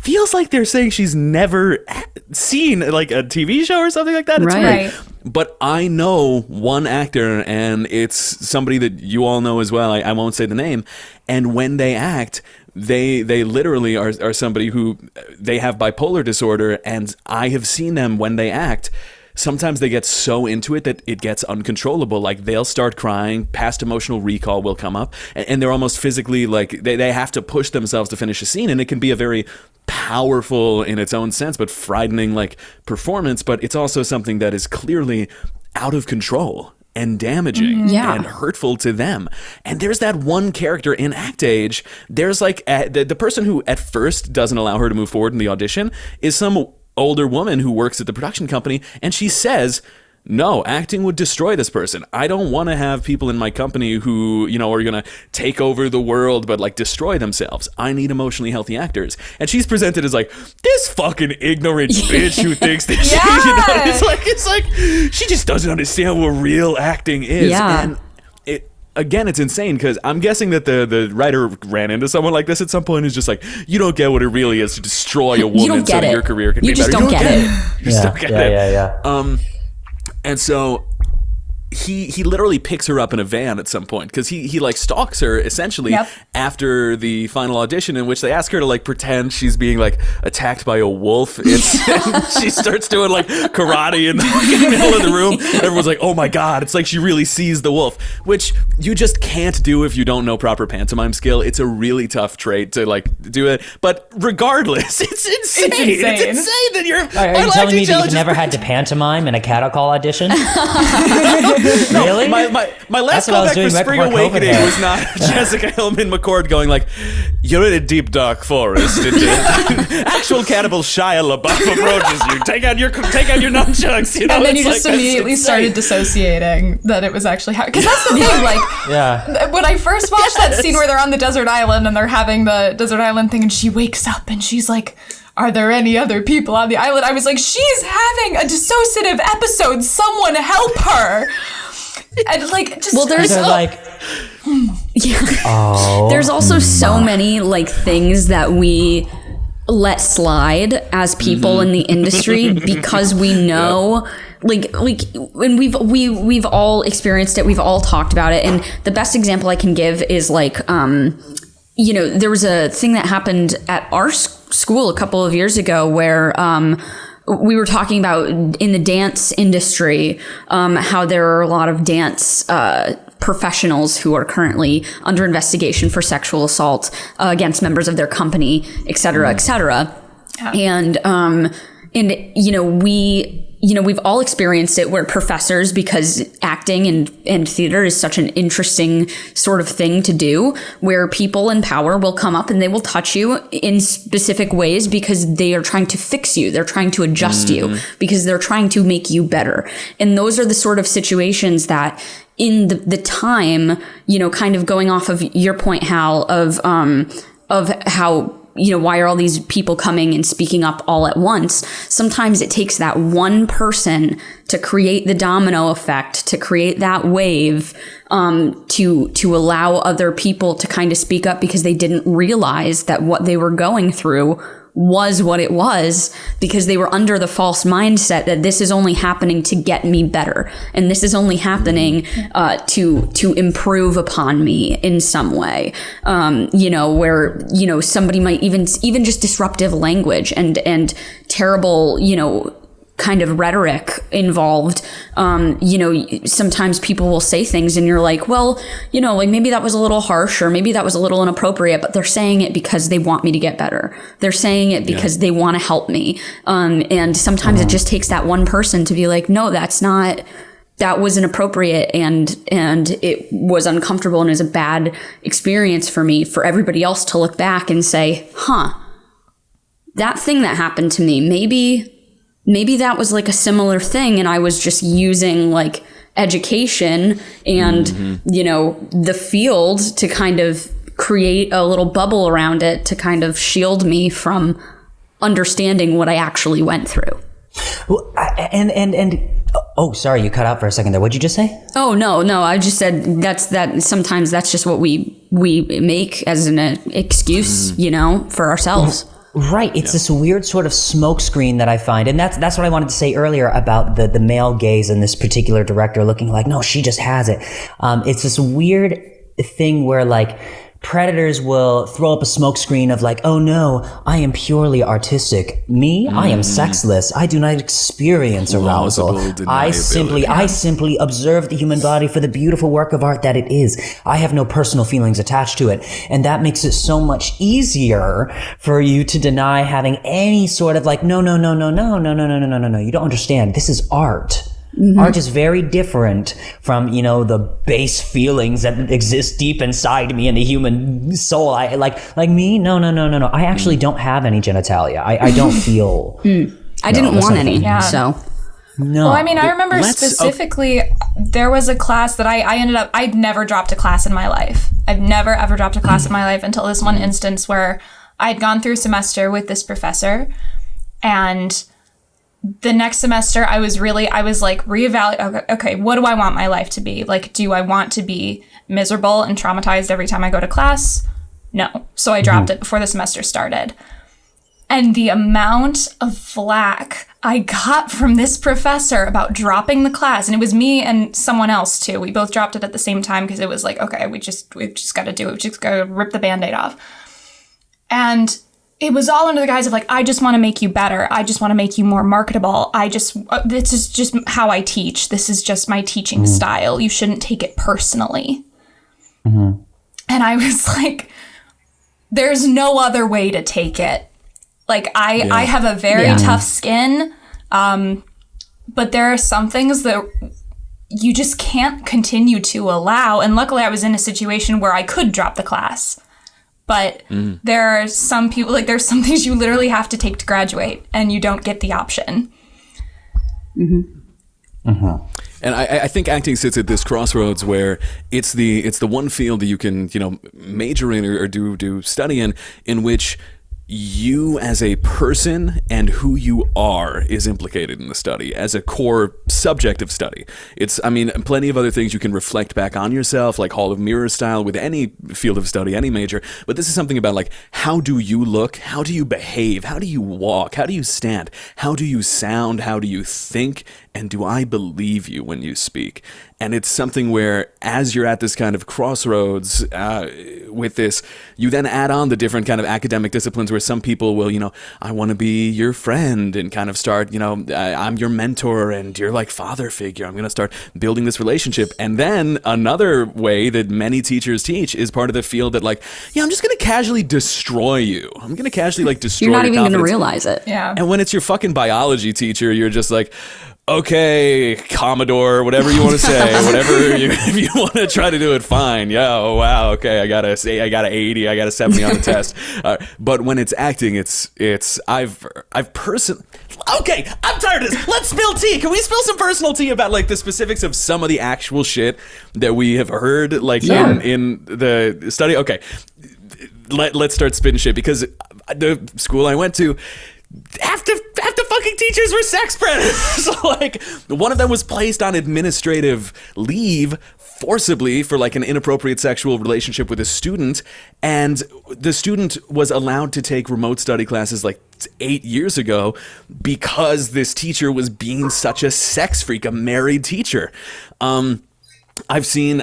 feels like they're saying she's never seen like a TV show or something like that. It's right. But I know one actor, and it's somebody that you all know as well. I won't say the name. And when they act, they literally are somebody who they have bipolar disorder, and I have seen them when they act. Sometimes they get so into it that it gets uncontrollable. Like they'll start crying, past emotional recall will come up, and they're almost physically like they have to push themselves to finish a scene, and it can be a very powerful in its own sense, but frightening like performance. But it's also something that is clearly out of control and damaging and hurtful to them. And there's that one character in Act Age. There's like the person who at first doesn't allow her to move forward in the audition is some older woman who works at the production company, and she says, no, acting would destroy this person. I don't want to have people in my company who, are going to take over the world but like destroy themselves. I need emotionally healthy actors. And she's presented as like this fucking ignorant bitch who thinks that it's like she just doesn't understand what real acting is. And again, it's insane because I'm guessing that the writer ran into someone like this at some point who's just like, you don't get what it really is to destroy a woman so your career can be better. You just don't get it. You just don't get it. And so he literally picks her up in a van at some point because he like stalks her essentially after the final audition, in which they ask her to like pretend she's being like attacked by a wolf. And she starts doing like karate in the middle of the room. Everyone's like, oh my God, it's like she really sees the wolf, which you just can't do if you don't know proper pantomime skill. It's a really tough trait to like do it. But regardless, it's insane. It's insane that you're... Are you telling me that you've never had to pantomime in a cattle call audition? Really? My last callback for Spring Awakening was not Jessica Hillman McCord going like, you're in a deep dark forest. Actual cannibal Shia LaBeouf approaches you. Take out your nunchucks. And then you just immediately started dissociating that it was actually how. Because that's the thing. Like, when I first watched that scene where they're on the desert island and they're having the desert island thing, and she wakes up and she's like, are there any other people on the island? I was like, she's having a dissociative episode. Someone help her. And like, just well, there's like, yeah. oh, There's also so many like things that we let slide as people in the industry because we know like and we've all experienced it, we've all talked about it, and the best example I can give is like you know, there was a thing that happened at our school a couple of years ago where we were talking about in the dance industry how there are a lot of dance professionals who are currently under investigation for sexual assault against members of their company, et cetera, et cetera. Yeah. And you know, we've all experienced it where professors, because acting and theater is such an interesting sort of thing to do, where people in power will come up and they will touch you in specific ways because they are trying to fix you. They're trying to adjust you because they're trying to make you better. And those are the sort of situations that in the time, you know, kind of going off of your point, Hal, of how, you know, why are all these people coming and speaking up all at once? Sometimes it takes that one person to create the domino effect, to create that wave, to allow other people to kind of speak up because they didn't realize that what they were going through was what it was, because they were under the false mindset that this is only happening to get me better, and this is only happening to improve upon me in some way. You know, where, you know, somebody might even just disruptive language and terrible, you know, kind of rhetoric involved. You know, sometimes people will say things and you're like, well, you know, like maybe that was a little harsh or maybe that was a little inappropriate, but they're saying it because they want me to get better. They're saying it because they want to help me. And sometimes it just takes that one person to be like, no, that was inappropriate and it was uncomfortable and is a bad experience for me, for everybody else to look back and say, that thing that happened to me, maybe that was like a similar thing and I was just using like education and, you know, the field to kind of create a little bubble around it to kind of shield me from understanding what I actually went through. Well, oh, sorry, you cut out for a second there. What'd you just say? Oh, no, I just said that sometimes that's just what we make as an excuse, you know, for ourselves. Right. It's this weird sort of smokescreen that I find. And that's what I wanted to say earlier about the male gaze and this particular director looking like, no, she just has it. It's this weird thing where like predators will throw up a smokescreen of like, oh no, I am purely artistic. Me, I am sexless. I do not experience arousal. I simply observe the human body for the beautiful work of art that it is. I have no personal feelings attached to it. And that makes it so much easier for you to deny having any sort of like, no. You don't understand. This is art. Art is very different from, you know, the base feelings that exist deep inside me and the human soul. I like me. No. I actually don't have any genitalia. I don't feel. I didn't want any. Yeah. So. No. Well, I mean, I remember specifically there was a class that I'd never dropped a class in my life. I've never ever dropped a class in my life until this one instance where I'd gone through a semester with this professor, and the next semester, I was like reevaluating, okay, what do I want my life to be? Like, do I want to be miserable and traumatized every time I go to class? No. So I dropped it before the semester started. And the amount of flack I got from this professor about dropping the class, and it was me and someone else too. We both dropped it at the same time because it was like, okay, we've just got to do it. We just got to rip the Band-Aid off. And it was all under the guise of like, I just want to make you better. I just want to make you more marketable. This is just how I teach. This is just my teaching style. You shouldn't take it personally. And I was like, there's no other way to take it. Like I have a very tough skin. But there are some things that you just can't continue to allow. And luckily I was in a situation where I could drop the class. But there are some people, like there's some things you literally have to take to graduate and you don't get the option. And I think acting sits at this crossroads where it's the one field that you can, you know, major in or do study in which you as a person and who you are is implicated in the study as a core subject of study. It's, I mean, plenty of other things you can reflect back on yourself, like Hall of Mirrors style with any field of study, any major. But this is something about like, how do you look? How do you behave? How do you walk? How do you stand? How do you sound? How do you think? And do I believe you when you speak? And it's something where, as you're at this kind of crossroads with this, you then add on the different kind of academic disciplines where some people will, you know, I want to be your friend and kind of start, you know, I'm your mentor and you're like father figure. I'm going to start building this relationship. And then another way that many teachers teach is part of the field that like, yeah, I'm just going to casually destroy you. I'm going to casually like destroy You're not your even going to confidence. realize it. Yeah. And when it's your fucking biology teacher, you're just like, okay, Commodore, whatever you want to say, if you want to try to do it, fine. Yeah, oh wow, okay, I got a 80, I got a 70 on the test. But when it's acting, I've personally. Okay, I'm tired of this. Let's spill tea. Can we spill some personal tea about like the specifics of some of the actual shit that we have heard like in the study? Okay, let's start spitting shit because the school I went to. Half the fucking teachers were sex predators. Like, one of them was placed on administrative leave forcibly for like an inappropriate sexual relationship with a student, and the student was allowed to take remote study classes like 8 years ago because this teacher was being such a sex freak, a married teacher. I've seen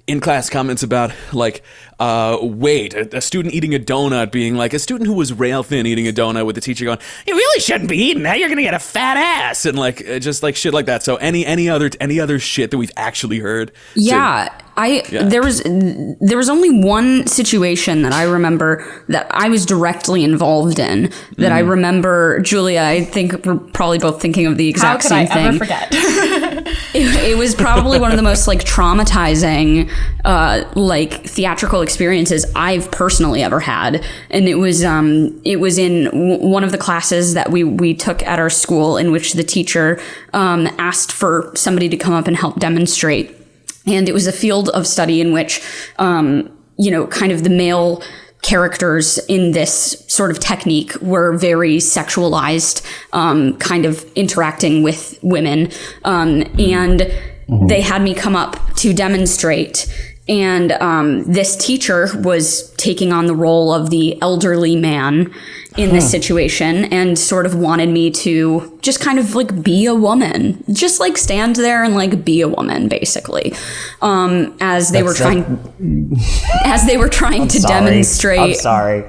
in class comments about like weight, a student eating a donut being like a student who was rail thin eating a donut with the teacher going, you really shouldn't be eating that, you're gonna get a fat ass, and like just like shit like that. So any other shit that we've actually heard? There was only one situation that I remember that I was directly involved in that I remember. Julia, I think we're probably both thinking of the exact same thing. How could I ever forget? It was probably one of the most like traumatizing like theatrical experiences I've personally ever had, and it was in one of the classes that we took at our school in which the teacher asked for somebody to come up and help demonstrate. And it was a field of study in which, kind of the male characters in this sort of technique were very sexualized, kind of interacting with women. And they had me come up to demonstrate. And this teacher was taking on the role of the elderly man in this situation and sort of wanted me to just kind of like be a woman, just like stand there and like be a woman, basically. As they were trying to demonstrate. I'm sorry.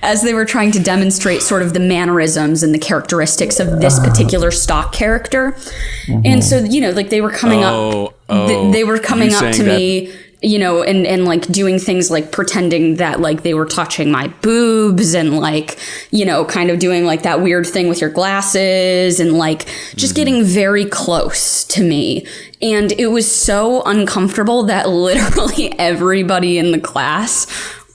As they were trying to demonstrate sort of the mannerisms and the characteristics of this particular stock character. And so, like they were coming up, they were coming up to me, and like doing things like pretending that like they were touching my boobs and like, kind of doing like that weird thing with your glasses and like just getting very close to me. And it was so uncomfortable that literally everybody in the class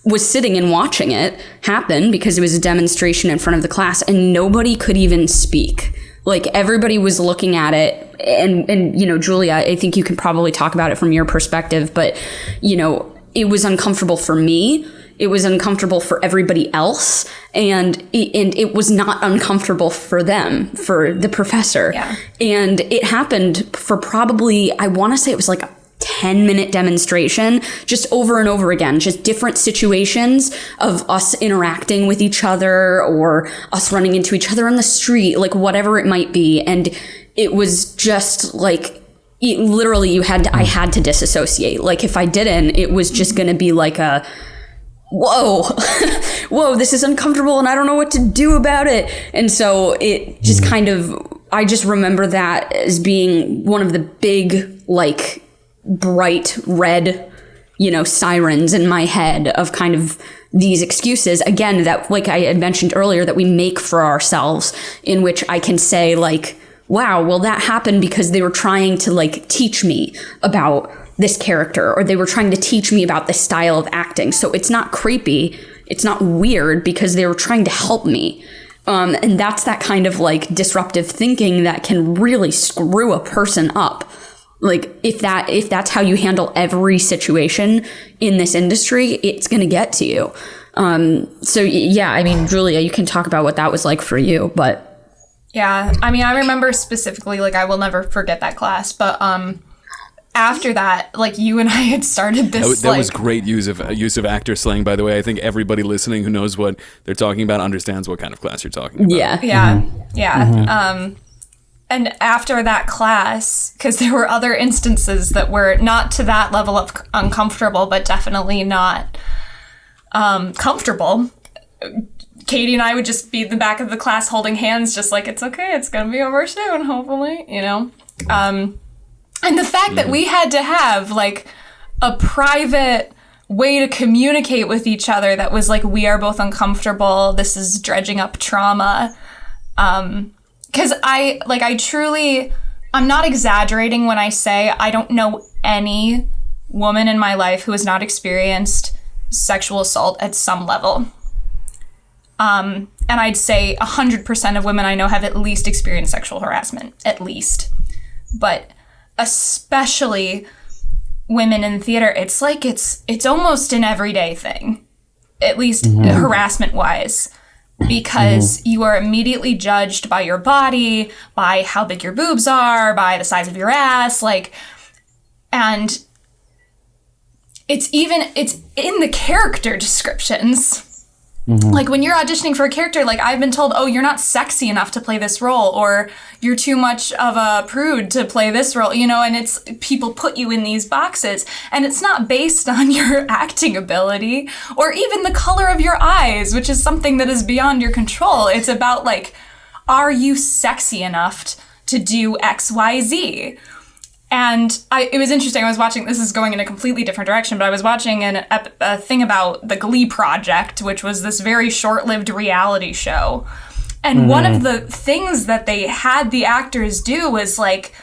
was sitting and watching it happen because it was a demonstration in front of the class and nobody could even speak. Like everybody was looking at it and Julia, I think you can probably talk about it from your perspective, but it was uncomfortable for me. It was uncomfortable for everybody else. And it was not uncomfortable for them, for the professor. Yeah. And it happened for probably, I want to say it was like a 10-minute demonstration, just over and over again, just different situations of us interacting with each other or us running into each other on the street, like whatever it might be. And it was just like, literally I had to disassociate. Like if I didn't, it was just going to be like a, whoa, this is uncomfortable and I don't know what to do about it. And so it just kind of, I just remember that as being one of the big, like, bright red, sirens in my head of kind of these excuses, again, that like I had mentioned earlier, that we make for ourselves, in which I can say like, wow, well that happened because they were trying to like teach me about this character, or they were trying to teach me about this style of acting. So it's not creepy, it's not weird, because they were trying to help me. And that's that kind of like disruptive thinking that can really screw a person up. Like if that's how you handle every situation in this industry, it's going to get to you. So yeah, I mean, Julia, you can talk about what that was like for you, but. Yeah, I mean, I remember specifically, like, I will never forget that class, but after that, like, you and I had started this, that was great use of actor slang, by the way. I think everybody listening who knows what they're talking about understands what kind of class you're talking about. Yeah. And after that class, because there were other instances that were not to that level of uncomfortable, but definitely not comfortable, Katie and I would just be in the back of the class holding hands, just like, it's okay, it's gonna be over soon, hopefully, you know? And the fact that we had to have, like, a private way to communicate with each other that was like, we are both uncomfortable, this is dredging up trauma. Because I'm not exaggerating when I say I don't know any woman in my life who has not experienced sexual assault at some level. And I'd say 100% of women I know have at least experienced sexual harassment, at least. But especially women in theater, it's like it's almost an everyday thing, at least harassment-wise, because you are immediately judged by your body, by how big your boobs are, by the size of your ass, like, and it's in the character descriptions. Like, when you're auditioning for a character, like, I've been told, oh, you're not sexy enough to play this role, or you're too much of a prude to play this role, you know, and it's, people put you in these boxes, and it's not based on your acting ability, or even the color of your eyes, which is something that is beyond your control. It's about, like, are you sexy enough to do X, Y, Z? And it was interesting. I was watching, this is going in a completely different direction, but I was watching a thing about the Glee Project, which was this very short-lived reality show. And one of the things that they had the actors do was, like,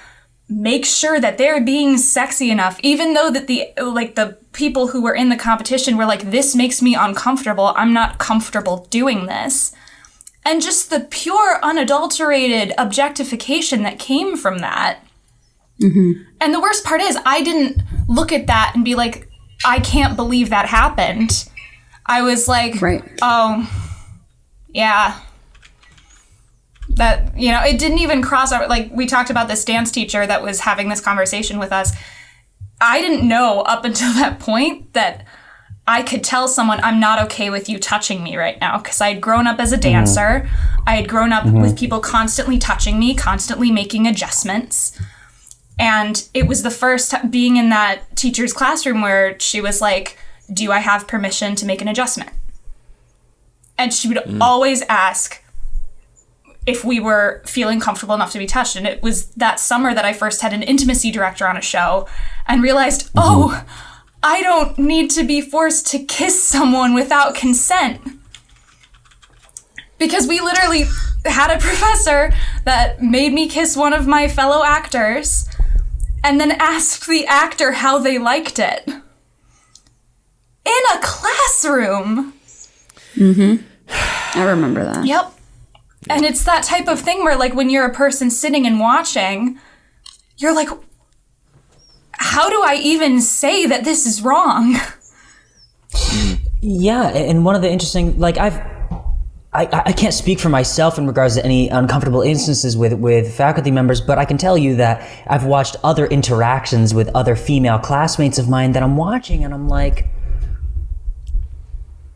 make sure that they're being sexy enough, even though that the people who were in the competition were like, this makes me uncomfortable. I'm not comfortable doing this. And just the pure, unadulterated objectification that came from that. And the worst part is, I didn't look at that and be like, I can't believe that happened. I was like, oh, yeah. That, you know, it didn't even cross over. Like, we talked about this dance teacher that was having this conversation with us. I didn't know up until that point that I could tell someone, I'm not okay with you touching me right now. Because I had grown up as a dancer. I had grown up with people constantly touching me, constantly making adjustments. And it was the first being in that teacher's classroom where she was like, do I have permission to make an adjustment? And she would always ask if we were feeling comfortable enough to be touched. And it was that summer that I first had an intimacy director on a show and realized, oh, I don't need to be forced to kiss someone without consent. Because we literally had a professor that made me kiss one of my fellow actors and then asked the actor how they liked it. In a classroom. I remember that. Yep. And it's that type of thing where, like, when you're a person sitting and watching, you're like, how do I even say that this is wrong? Yeah, and one of the interesting, like, I can't speak for myself in regards to any uncomfortable instances with faculty members, but I can tell you that I've watched other interactions with other female classmates of mine that I'm watching, and I'm like,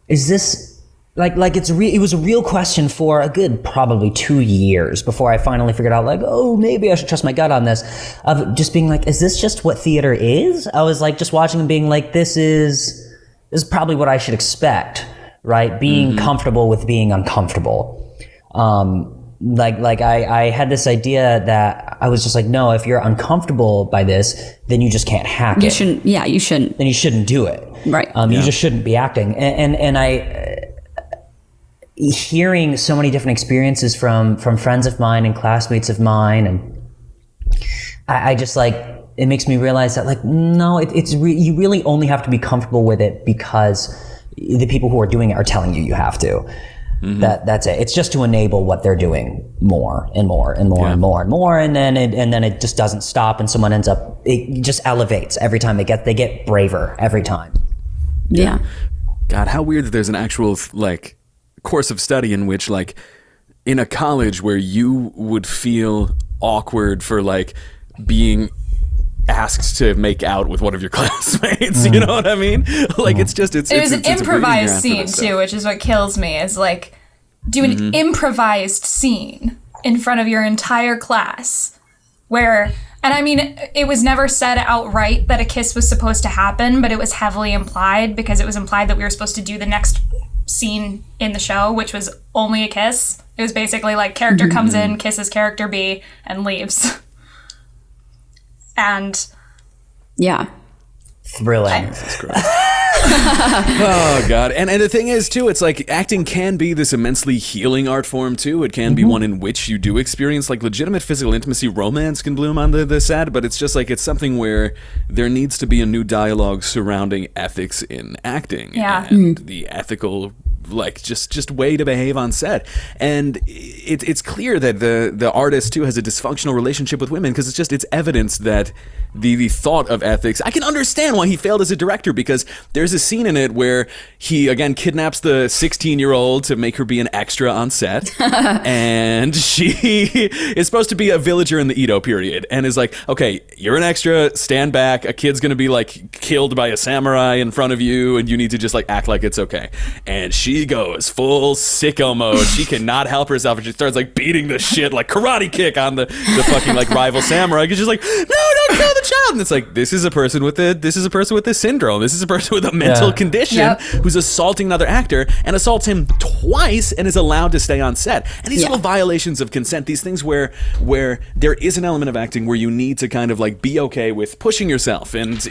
is this, like it was a real question for a good probably 2 years before I finally figured out, like, oh, maybe I should trust my gut on this, of just being like, is this just what theater is? I was like just watching and being like, this is probably what I should expect. Right? Being comfortable with being uncomfortable. I had this idea that I was just like, no, if you're uncomfortable by this, then you just can't hack it. You shouldn't. Then you shouldn't do it. Right. You just shouldn't be acting. And I, hearing so many different experiences from friends of mine and classmates of mine, and I just, like, it makes me realize that, like, no, you really only have to be comfortable with it because the people who are doing it are telling you have to. That's it. It's just to enable what they're doing more and more and more and more and more, and then it just doesn't stop, and someone ends up, it just elevates every time they get braver every time. Yeah. God, how weird that there's an actual like course of study in which like in a college where you would feel awkward for like being asked to make out with one of your classmates. You know what I mean? Like it's just it was an improvised scene too, which is what kills me. Is like do an improvised scene in front of your entire class where, and I mean, it was never said outright that a kiss was supposed to happen, but it was heavily implied because it was implied that we were supposed to do the next scene in the show, which was only a kiss. It was basically like character comes in, kisses character B, and leaves. And yeah, thrilling. Oh God. And the thing is too, it's like acting can be this immensely healing art form too. It can be one in which you do experience like legitimate physical intimacy. Romance can bloom on the set, but it's just like it's something where there needs to be a new dialogue surrounding ethics in acting and the ethical like just way to behave on set. And it's clear that the artist too has a dysfunctional relationship with women, because it's evidence that the thought of ethics, I can understand why he failed as a director, because there's a scene in it where he again kidnaps the 16-year-old to make her be an extra on set and she is supposed to be a villager in the Edo period and is like, okay, you're an extra, stand back, a kid's gonna be like killed by a samurai in front of you and you need to just like act like it's okay. And she goes full sicko mode. She cannot help herself and she starts like beating the shit, like karate kick on the fucking like rival samurai, because she's like, no, don't kill the child. And it's like, this is a person with this syndrome. This is a person with a mental condition who's assaulting another actor and assaults him twice and is allowed to stay on set. And these little violations of consent, these things where there is an element of acting where you need to kind of like be okay with pushing yourself and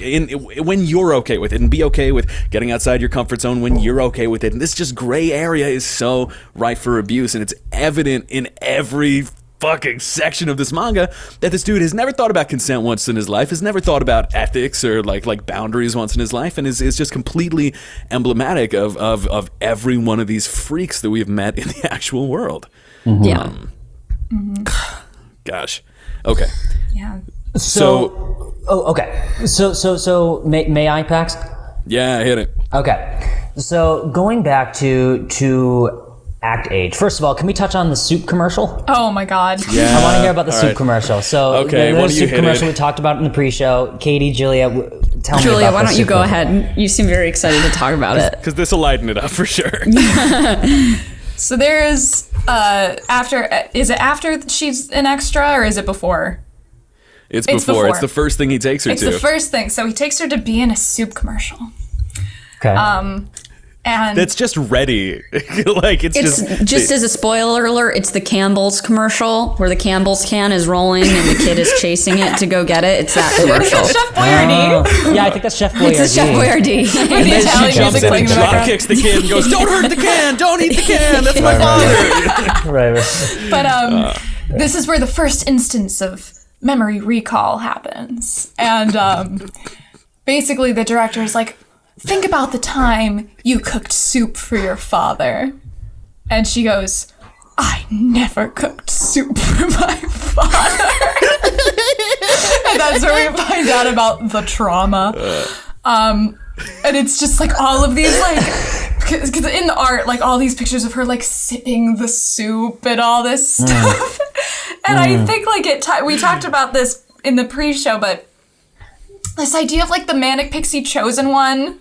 when you're okay with it, and be okay with getting outside your comfort zone when you're okay with it. And this just gray area is so rife for abuse, and it's evident in every fucking section of this manga that this dude has never thought about consent once in his life, has never thought about ethics or like boundaries once in his life, and is just completely emblematic of every one of these freaks that we've met in the actual world. Gosh. Okay. Yeah. So okay. So may I, Pax? Yeah, hit it. Okay. So going back to act age. First of all, can we touch on the soup commercial? Oh my God. Yeah. I want to hear about the soup commercial. So okay, the soup commercial we talked about in the pre-show. Katie, Julia, tell me Julia, about why don't you go commercial. ahead? You seem very excited to talk about it. Because this will lighten it up for sure. So there's is it after she's an extra or is it before? It's before. It's the first thing he takes her to. It's the first thing. So he takes her to be in a soup commercial. Okay. And that's just ready. Like it's just as a spoiler alert, it's the Campbell's commercial where the Campbell's can is rolling and the kid is chasing it to go get it. It's that commercial. Chef Boyardee. Yeah, I think that's Chef Boyardee. It's a Chef Boyardee. and then she jumps in and drop kicks the kid and goes, "Don't hurt the can! Don't eat the can! That's my father!" Right. But this is where the first instance of memory recall happens, and basically the director is like, think about the time you cooked soup for your father. And she goes, I never cooked soup for my father. And that's where we find out about the trauma. And it's just like all of these like, because in the art, like all these pictures of her like sipping the soup and all this stuff. And I think like we talked about this in the pre-show, but this idea of like the manic pixie chosen one,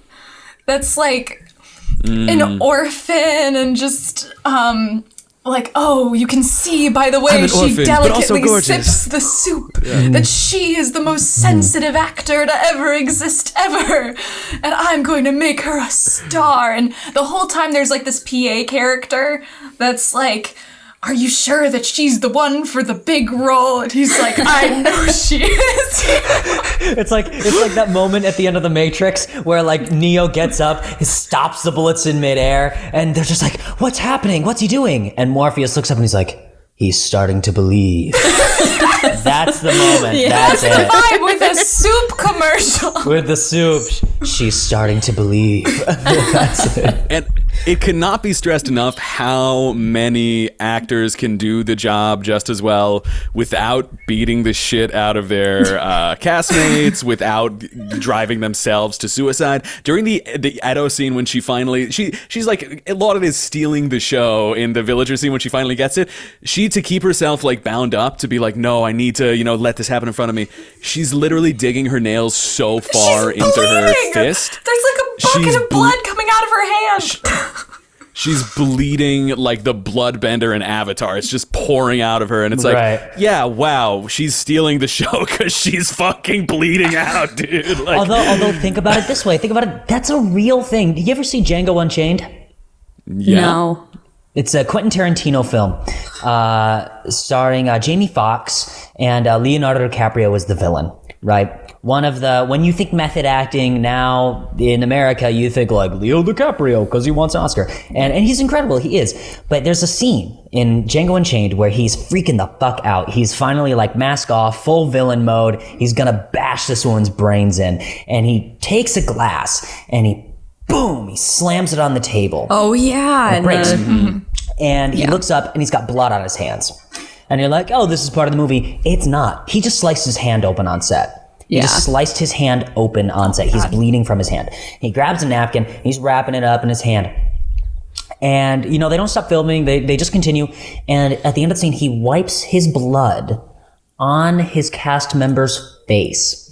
that's like an orphan and just like, oh, you can see by the way she orphan, delicately sips the soup that she is the most sensitive actor to ever exist ever, and I'm going to make her a star. And the whole time there's like this PA character that's like, are you sure that she's the one for the big role? And he's like, I know she is. It's like that moment at the end of The Matrix where like Neo gets up, he stops the bullets in midair, and they're just like, what's happening? What's he doing? And Morpheus looks up and he's like, he's starting to believe. That's the moment. Yeah. That's The it. vibe with a soup commercial. With the soup, she's starting to believe. That's it. It cannot be stressed enough how many actors can do the job just as well without beating the shit out of their castmates, without driving themselves to suicide. During the Edo scene, when she's like, a lot of it is stealing the show in the villager scene when she finally gets it. To keep herself like bound up, to be like, no, I need to, let this happen in front of me. She's literally digging her nails so far into her fist. There's like a bucket of blood coming out of her hand. She's bleeding like the bloodbender in Avatar. It's just pouring out of her, and it's like, yeah, wow, she's stealing the show because she's fucking bleeding out, dude. Like, although, think about it this way. Think about it. That's a real thing. Did you ever see Django Unchained? Yeah. No. It's a Quentin Tarantino film starring Jamie Foxx, and Leonardo DiCaprio is the villain, right? When you think method acting now in America, you think like Leo DiCaprio because he wants an Oscar. And he's incredible, he is. But there's a scene in Django Unchained where he's freaking the fuck out. He's finally like mask off, full villain mode. He's gonna bash this woman's brains in. And he takes a glass and he slams it on the table. Oh, yeah. It breaks. And he looks up and he's got blood on his hands. And you're like, oh, this is part of the movie. It's not. He just sliced his hand open on set. He just sliced his hand open on set. He's bleeding from his hand. He grabs a napkin. He's wrapping it up in his hand. And, they don't stop filming. They just continue. And at the end of the scene, he wipes his blood on his cast member's face.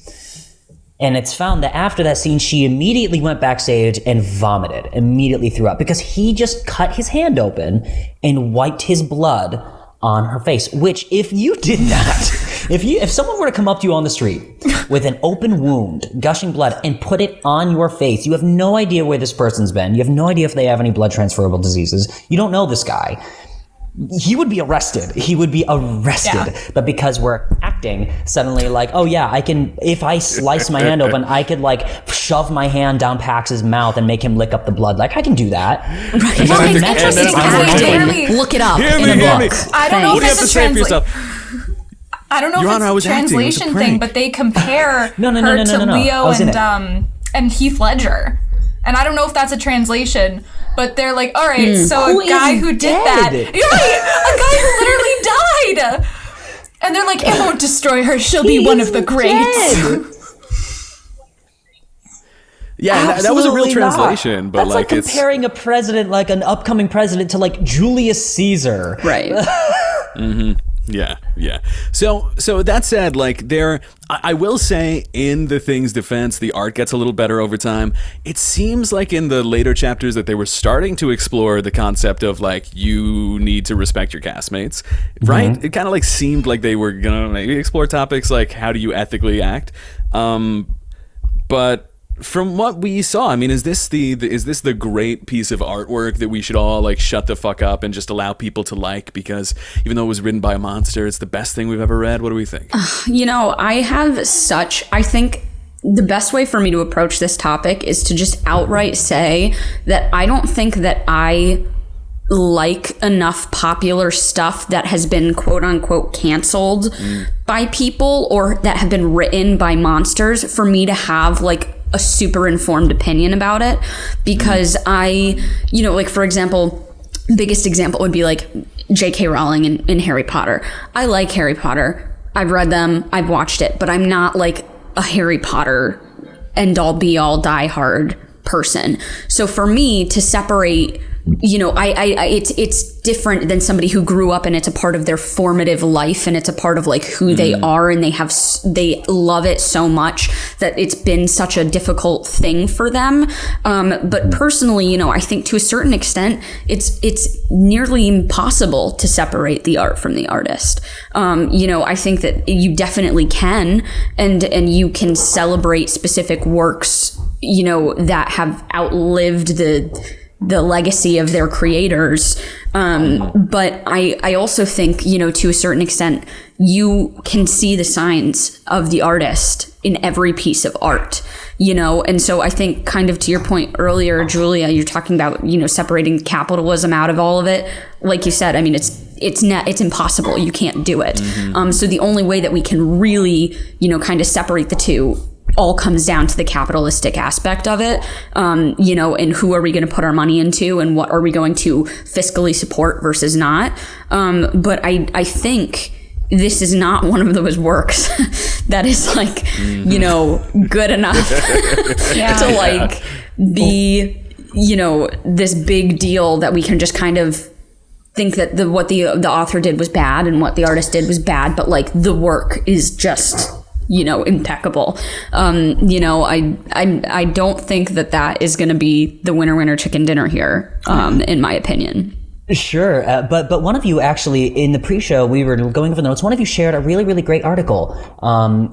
And it's found that after that scene, she immediately went backstage and vomited, immediately threw up, because he just cut his hand open and wiped his blood on her face. Which, if you did that, if someone were to come up to you on the street with an open wound, gushing blood, and put it on your face, you have no idea where this person's been. You have no idea if they have any blood transferable diseases. You don't know this guy. He would be arrested. Yeah. But because we're acting, suddenly like, oh yeah, I can, if I slice my hand open, I could like shove my hand down Pax's mouth and make him lick up the blood. Like, I can do that. Right. Well, it's interesting because look it up in the book. I don't know if it's a translation. I don't know Your if Honor, it's a translation thing, but they compare her to Leo and Heath Ledger. And I don't know if that's a translation, but they're like, all right, so a guy who did that, you're right, a guy who literally died. And they're like, it won't destroy her. She'll be one of the greats. Yeah, that was a real translation, but that's like comparing a president, like an upcoming president, to like Julius Caesar. Right. Yeah. So that said, like I will say, in the Thing's defense, the art gets a little better over time. It seems like in the later chapters that they were starting to explore the concept of like, you need to respect your castmates, right? Mm-hmm. It kind of like seemed like they were gonna maybe explore topics like, how do you ethically act? But from what we saw, I mean, is this the great piece of artwork that we should all like shut the fuck up and just allow people to like, because even though it was written by a monster, it's the best thing we've ever read? What do we think? I think the best way for me to approach this topic is to just outright say that I don't think that I like enough popular stuff that has been quote unquote canceled by people, or that have been written by monsters, for me to have like a super informed opinion about it. Because I, like, for example, biggest example would be like J.K. Rowling in Harry Potter. I like Harry Potter. I've read them. I've watched it, but I'm not like a Harry Potter end all be all die hard person. So for me to separate, it's different than somebody who grew up and it's a part of their formative life and it's a part of like who they are, and they love it so much that it's been such a difficult thing for them. But personally, I think to a certain extent, it's nearly impossible to separate the art from the artist. I think that you definitely can, and you can celebrate specific works, that have outlived the legacy of their creators. But I also think, to a certain extent, you can see the signs of the artist in every piece of art, and so I think, kind of to your point earlier, Julia, you're talking about, separating capitalism out of all of it. Like you said, I mean, it's impossible. You can't do it. So the only way that we can really, kind of separate the two all comes down to the capitalistic aspect of it, and who are we going to put our money into and what are we going to fiscally support versus not. But I think this is not one of those works that is good enough to be, this big deal that we can just kind of think that what the author did was bad and what the artist did was bad, but the work is just impeccable. I don't think that is going to be the winner chicken dinner here, in my opinion. Sure, but one of you actually, in the pre-show, we were going over the notes, one of you shared a really, really great article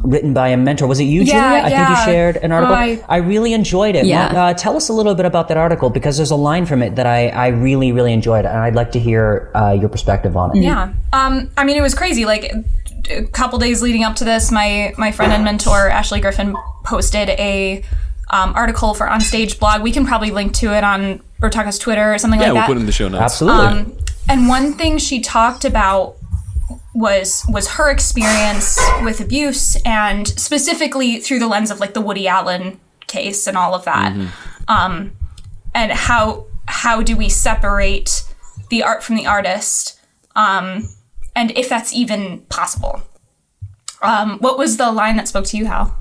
written by a mentor. Was it you, Julia? I think you shared an article. I really enjoyed it. Yeah. Tell us a little bit about that article, because there's a line from it that I really, really enjoyed, and I'd like to hear your perspective on it. Yeah. It was crazy. A couple days leading up to this, my friend and mentor, Ashley Griffin, posted a article for Onstage blog. We can probably link to it on Brotakus Twitter or something like that. Yeah, we'll put it in the show notes. Absolutely. And one thing she talked about was her experience with abuse, and specifically through the lens of the Woody Allen case and all of that. And how do we separate the art from the artist, and if that's even possible. What was the line that spoke to you, Hal?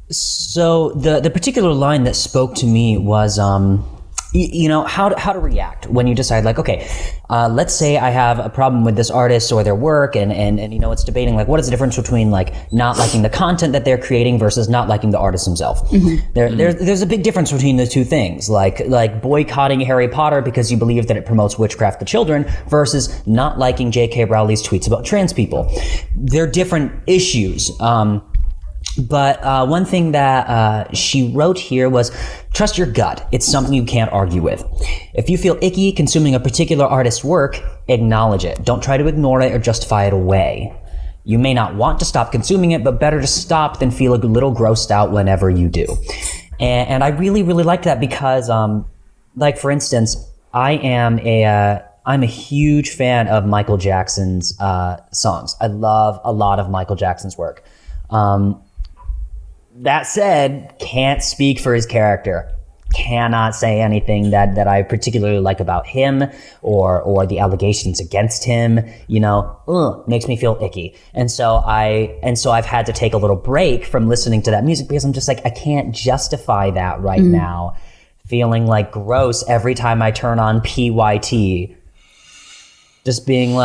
So the particular line that spoke to me was, how to react when you decide, okay, let's say I have a problem with this artist or their work, and it's debating what is the difference between not liking the content that they're creating versus not liking the artist himself. There's a big difference between the two things, like boycotting Harry Potter because you believe that it promotes witchcraft to children versus not liking J.K. Rowling's tweets about trans people. They're different issues. But one thing that she wrote here was, trust your gut. It's something you can't argue with. If you feel icky consuming a particular artist's work, acknowledge it. Don't try to ignore it or justify it away. You may not want to stop consuming it, but better to stop than feel a little grossed out whenever you do. And I really, really liked that because, for instance, I'm a huge fan of Michael Jackson's songs. I love a lot of Michael Jackson's work. That said, can't speak for his character. Cannot say anything that I particularly like about him or the allegations against him. Makes me feel icky. And so I've had to take a little break from listening to that music because I'm just I can't justify that right now. Feeling gross every time I turn on PYT. Just being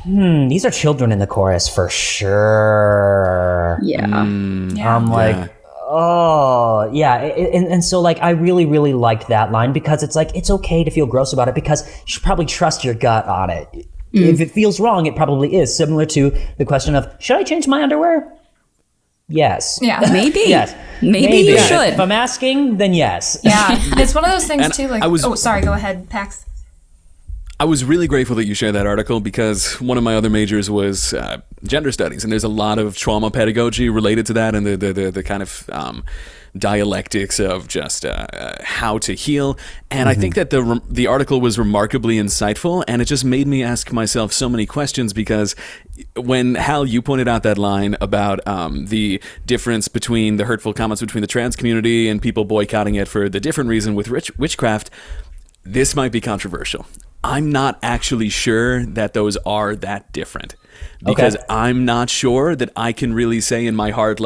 these are children in the chorus for sure. Yeah. I'm oh, yeah. And so I really, really liked that line because it's okay to feel gross about it because you should probably trust your gut on it. If it feels wrong, it probably is. Similar to the question of, should I change my underwear? Yes. Yeah. Maybe. Yes. Maybe you should. If I'm asking, then yes. Yeah. It's one of those things too. Sorry, go ahead, Pax. I was really grateful that you shared that article because one of my other majors was gender studies, and there's a lot of trauma pedagogy related to that and the kind of dialectics of just how to heal. And I think that the article was remarkably insightful, and it just made me ask myself so many questions because when, Hal, you pointed out that line about the difference between the hurtful comments between the trans community and people boycotting it for the different reason with witchcraft, this might be controversial. I'm not actually sure that those are that different because I'm not sure that I can really say in my heart,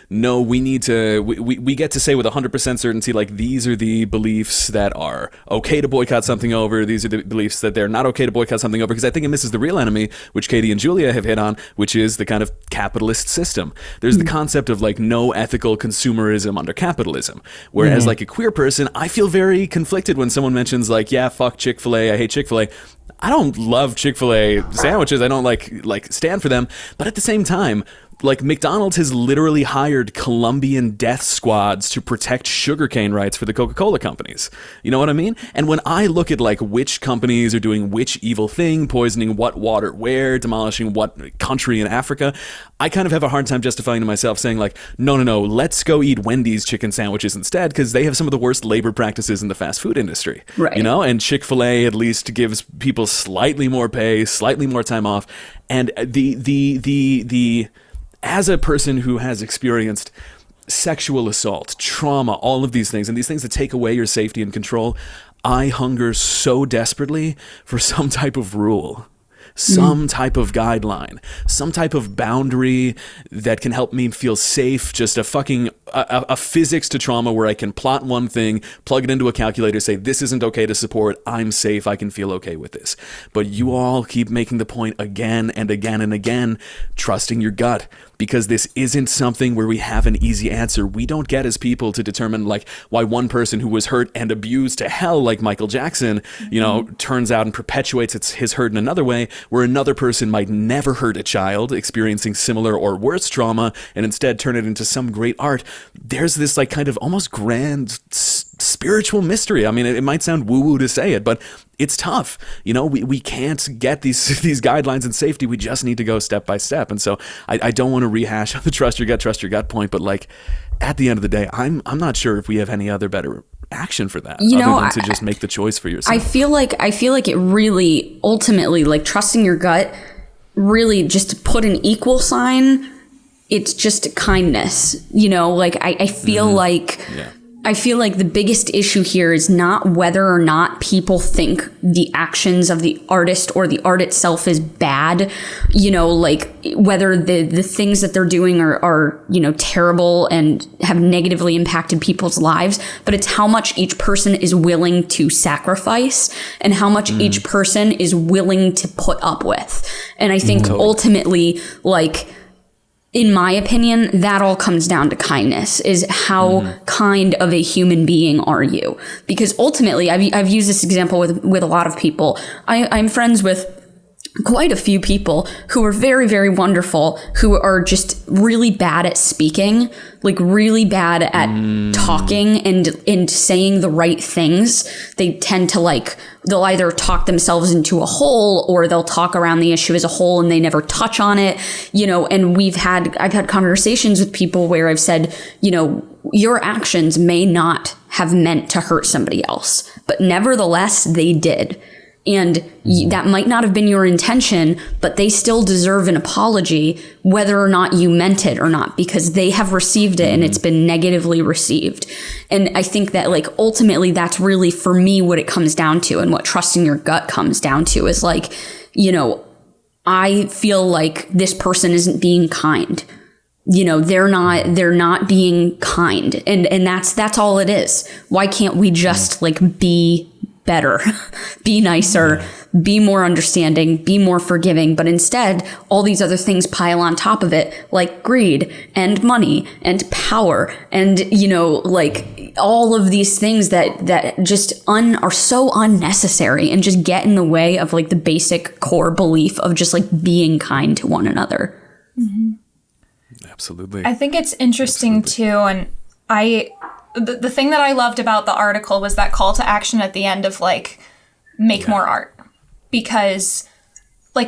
no, we need to, we get to say with 100% certainty, these are the beliefs that are okay to boycott something over. These are the beliefs that they're not okay to boycott something over, because I think it misses the real enemy, which Katie and Julia have hit on, which is the kind of capitalist system. There's the concept of no ethical consumerism under capitalism. Whereas a queer person, I feel very conflicted when someone mentions yeah, fuck Chick-fil-A, I hate Chick-fil-A. I don't love Chick-fil-A sandwiches. I don't stand for them. But at the same time, McDonald's has literally hired Colombian death squads to protect sugarcane rights for the Coca-Cola companies. You know what I mean? And when I look at which companies are doing which evil thing, poisoning what water where, demolishing what country in Africa, I kind of have a hard time justifying to myself saying no, let's go eat Wendy's chicken sandwiches instead because they have some of the worst labor practices in the fast food industry. Right. And Chick-fil-A at least gives people slightly more pay, slightly more time off. And the as a person who has experienced sexual assault, trauma, all of these things, and these things that take away your safety and control, I hunger so desperately for some type of rule, some type of guideline, some type of boundary that can help me feel safe. Just a physics to trauma where I can plot one thing, plug it into a calculator, say this isn't okay to support, I'm safe, I can feel okay with this. But you all keep making the point again and again and again, trusting your gut, because this isn't something where we have an easy answer. We don't get as people to determine like why one person who was hurt and abused to hell like Michael Jackson, turns out and perpetuates his hurt in another way, where another person might never hurt a child experiencing similar or worse trauma and instead turn it into some great art. There's this like kind of almost grand spiritual mystery. I mean, it might sound woo-woo to say it, but it's tough. We can't get these guidelines and safety. We just need to go step by step. And so I don't want to rehash the trust your gut point, but like at the end of the day, I'm not sure if we have any other better action for that other than to just make the choice for yourself. I feel like it really ultimately, like, trusting your gut, really just to put an equal sign, it's just kindness. Like I feel like I feel like the biggest issue here is not whether or not people think the actions of the artist or the art itself is bad, like whether the things that they're doing are terrible and have negatively impacted people's lives, but it's how much each person is willing to sacrifice and how much each person is willing to put up with. And I think ultimately, like, in my opinion, that all comes down to kindness, is how kind of a human being are you? Because ultimately, I've used this example with a lot of people. I'm friends with quite a few people who are very, very wonderful, who are just really bad at speaking, like really bad at talking and saying the right things. They tend to they'll either talk themselves into a hole or they'll talk around the issue as a whole and they never touch on it, and I've had conversations with people where I've said, your actions may not have meant to hurt somebody else, but nevertheless, they did. And that might not have been your intention, but they still deserve an apology, whether or not you meant it or not, because they have received it and it's been negatively received. And I think that ultimately that's really for me what it comes down to, and what trusting your gut comes down to is I feel like this person isn't being kind. They're not being kind. And that's all it is. Why can't we just be better, be nicer, be more understanding, be more forgiving? But instead, all these other things pile on top of it, like greed and money and power and, all of these things that just are so unnecessary and just get in the way of the basic core belief of just being kind to one another. Mm-hmm. Absolutely. I think it's interesting too, and the thing that I loved about the article was that call to action at the end of make more art, because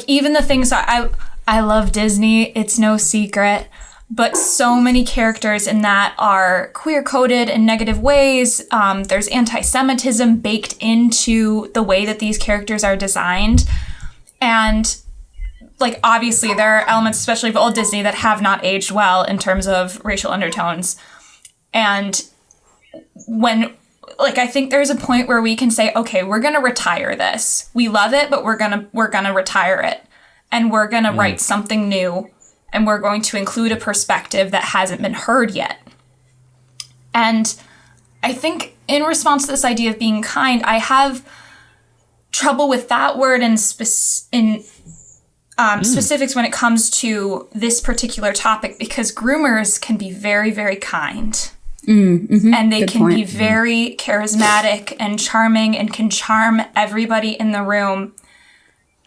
even the things I love Disney, it's no secret, but so many characters in that are queer coded in negative ways. There's anti-Semitism baked into the way that these characters are designed, and obviously there are elements, especially of old Disney, that have not aged well in terms of racial undertones. And when I think there's a point where we can say, okay, we're going to retire this. We love it, but we're going to retire it, and we're going to write something new, and we're going to include a perspective that hasn't been heard yet. And I think in response to this idea of being kind, I have trouble with that word in specifics when it comes to this particular topic, because groomers can be very, very kind. And they can be very charismatic and charming and can charm everybody in the room.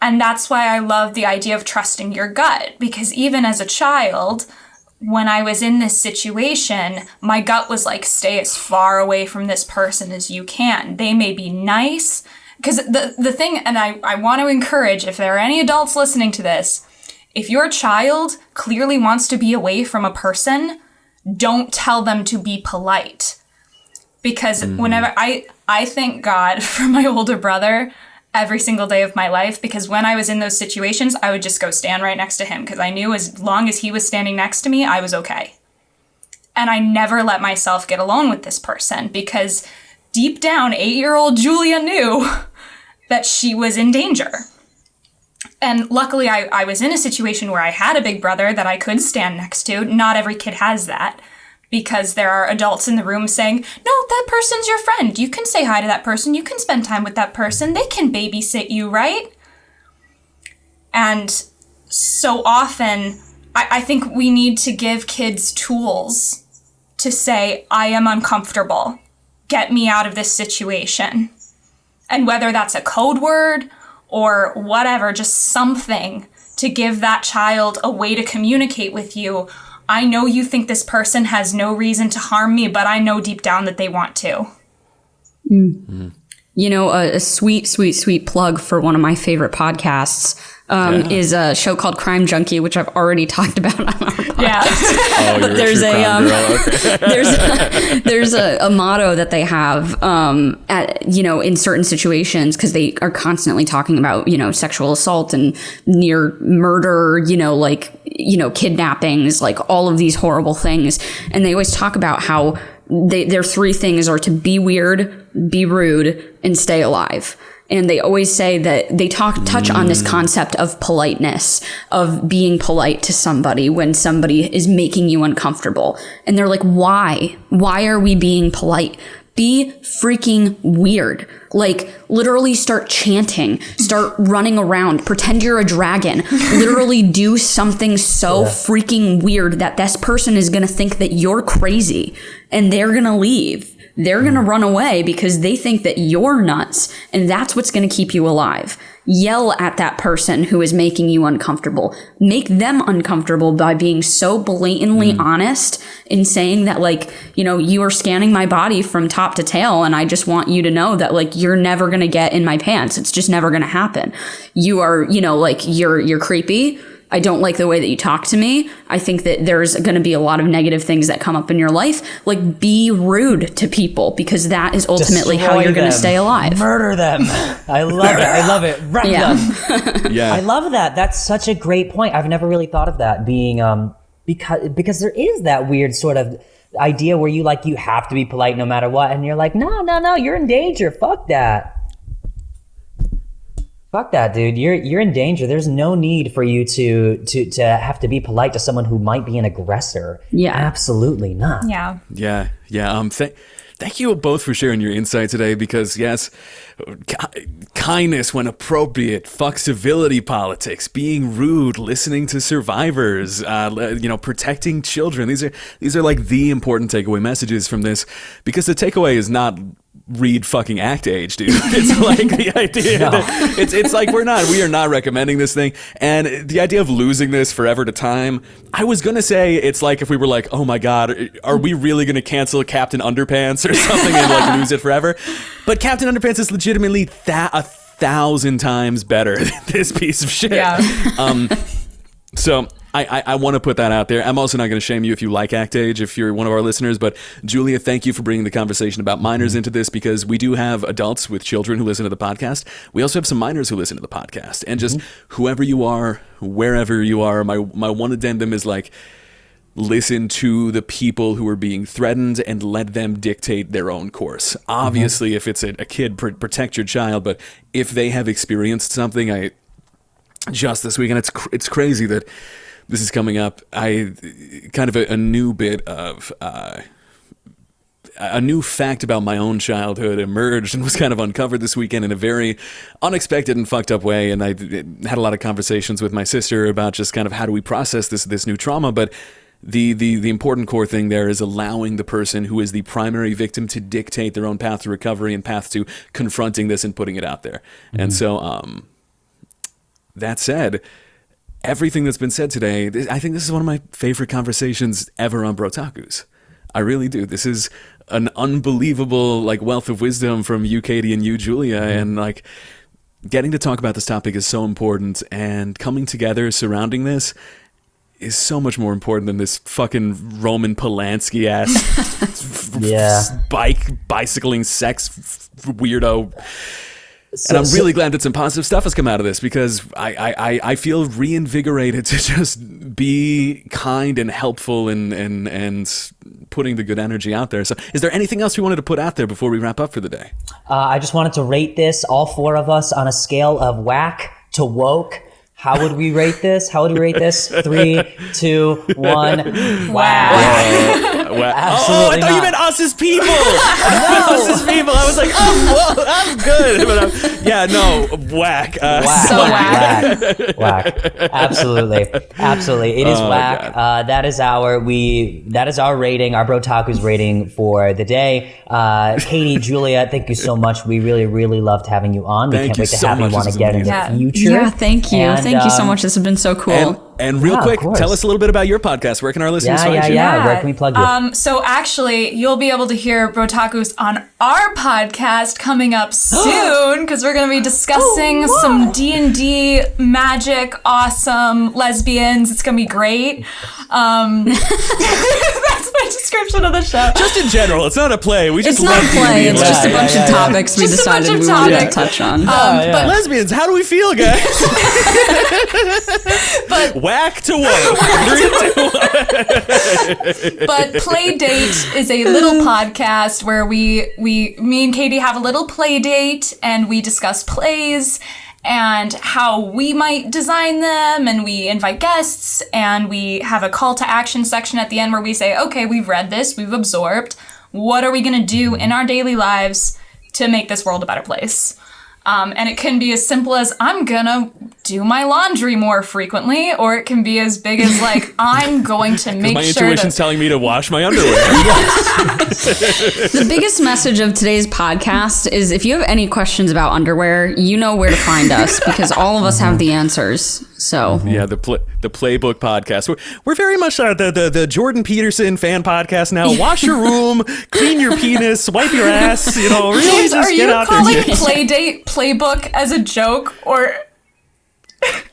And that's why I love the idea of trusting your gut, because even as a child, when I was in this situation, my gut was stay as far away from this person as you can. They may be nice. Because the thing, and I want to encourage, if there are any adults listening to this, if your child clearly wants to be away from a person, don't tell them to be polite. Because whenever I thank God for my older brother every single day of my life, because when I was in those situations, I would just go stand right next to him because I knew as long as he was standing next to me, I was okay. And I never let myself get alone with this person because deep down, 8-year-old Julia knew that she was in danger. And luckily, I was in a situation where I had a big brother that I could stand next to. Not every kid has that, because there are adults in the room saying, no, that person's your friend. You can say hi to that person. You can spend time with that person. They can babysit you, right? And so often, I think we need to give kids tools to say, I am uncomfortable. Get me out of this situation. And whether that's a code word or whatever, just something to give that child a way to communicate with you. I know you think this person has no reason to harm me, but I know deep down that they want to. Mm. You know, a sweet, sweet, sweet plug for one of my favorite podcasts is a show called Crime Junkie, which I've already talked about on our podcast. Yeah. Oh, you're There's a true crime girl. Okay. there's a motto that they have, in certain situations, because they are constantly talking about, sexual assault and near murder, kidnappings, like all of these horrible things. And they always talk about how their 3 things are to be weird, be rude, and stay alive. And they always say that they touch on this concept of politeness, of being polite to somebody when somebody is making you uncomfortable. And they're like, why? Why are we being polite? Be freaking weird. Like, literally start chanting, start running around, pretend you're a dragon, literally do something so freaking weird that this person is going to think that you're crazy and they're going to leave. They're going to run away because they think that you're nuts, and that's what's going to keep you alive. Yell at that person who is making you uncomfortable. Make them uncomfortable by being so blatantly honest in saying that, you are scanning my body from top to tail, and I just want you to know that, you're never going to get in my pants. It's just never going to happen. You are, you're creepy. I don't like the way that you talk to me. I think that there's going to be a lot of negative things that come up in your life. Be rude to people, because that is ultimately how you're going to stay alive. Murder them. I love it. I love it. Wreck them. Yeah. I love that. That's such a great point. I've never really thought of that being, because there is that weird sort of idea where you have to be polite no matter what. And you're like, no, you're in danger. Fuck that. Fuck that, dude. You're in danger. There's no need for you to have to be polite to someone who might be an aggressor. Yeah. Absolutely not. Yeah. Yeah. Thank you both for sharing your insight today, because yes, kindness when appropriate, fuck civility politics, being rude, listening to survivors, protecting children. These are like the important takeaway messages from this, because the takeaway is not read fucking Act Age, dude. It's like the idea that it's like we are not recommending this thing, and the idea of losing this forever to time. I was gonna say it's like if we were like, oh my god, are we really gonna cancel Captain Underpants or something and lose it forever? But Captain Underpants is legitimately 1,000 times better than this piece of shit. Yeah. So I want to put that out there. I'm also not going to shame you if you like Act Age, if you're one of our listeners. But Julia, thank you for bringing the conversation about minors into this, because we do have adults with children who listen to the podcast. We also have some minors who listen to the podcast. And just whoever you are, wherever you are, my one addendum is listen to the people who are being threatened and let them dictate their own course. Obviously, if it's a kid, protect your child. But if they have experienced something, just this weekend, it's crazy that this is coming up. A new bit of a new fact about my own childhood emerged and was kind of uncovered this weekend in a very unexpected and fucked up way. And I had a lot of conversations with my sister about just kind of how do we process this new trauma. But the important core thing there is allowing the person who is the primary victim to dictate their own path to recovery and path to confronting this and putting it out there. And so, that said, everything that's been said today, I think this is one of my favorite conversations ever on Brotakus. I really do. This is an unbelievable wealth of wisdom from you, Katie, and you, Julia, and getting to talk about this topic is so important, and coming together surrounding this is so much more important than this fucking Roman Polanski ass bicycling sex weirdo. And I'm really glad that some positive stuff has come out of this, because I feel reinvigorated to just be kind and helpful and putting the good energy out there. So is there anything else we wanted to put out there before we wrap up for the day? I just wanted to rate this, all four of us, on a scale of whack to woke. How would we rate this? 3, 2, 1. Wow. I thought you meant us as people. Us as people. I was like, whoa, I'm good. But whack. Whack. Absolutely. It is whack. That is our rating, our Brotakus rating for the day. Katie, Julia, thank you so much. We really, really loved having you on. We can't wait to have you on again in the future. Yeah, thank you. Thank you so much. This has been so cool. And real quick, tell us a little bit about your podcast. Where can our listeners find you? Yeah. Where can we plug you? So actually, you'll be able to hear Brotakus on our podcast coming up soon, because we're going to be discussing some D&D magic, awesome lesbians. It's going to be great. That's my description of the show. Just in general, it's not a play. It's not a play. It's just a bunch of topics we decided we wanted to touch on. But lesbians, how do we feel, guys? But whack to what? But Playdate is a little podcast where me and Katie have a little play date, and we discuss plays and how we might design them, and we invite guests, and we have a call to action section at the end where we say, okay, we've read this, we've absorbed, what are we going to do in our daily lives to make this world a better place? And it can be as simple as, I'm gonna do my laundry more frequently, or it can be as big as, like, I'm going to make my sure intuition's telling me to wash my underwear. The biggest message of today's podcast is, if you have any questions about underwear, you know where to find us, because all of us have the answers. So yeah, the Playbook podcast. We're very much the Jordan Peterson fan podcast now. Wash your room, clean your penis, wipe your ass. Really James, just are get you out calling there. Playdate Playbook as a joke, or?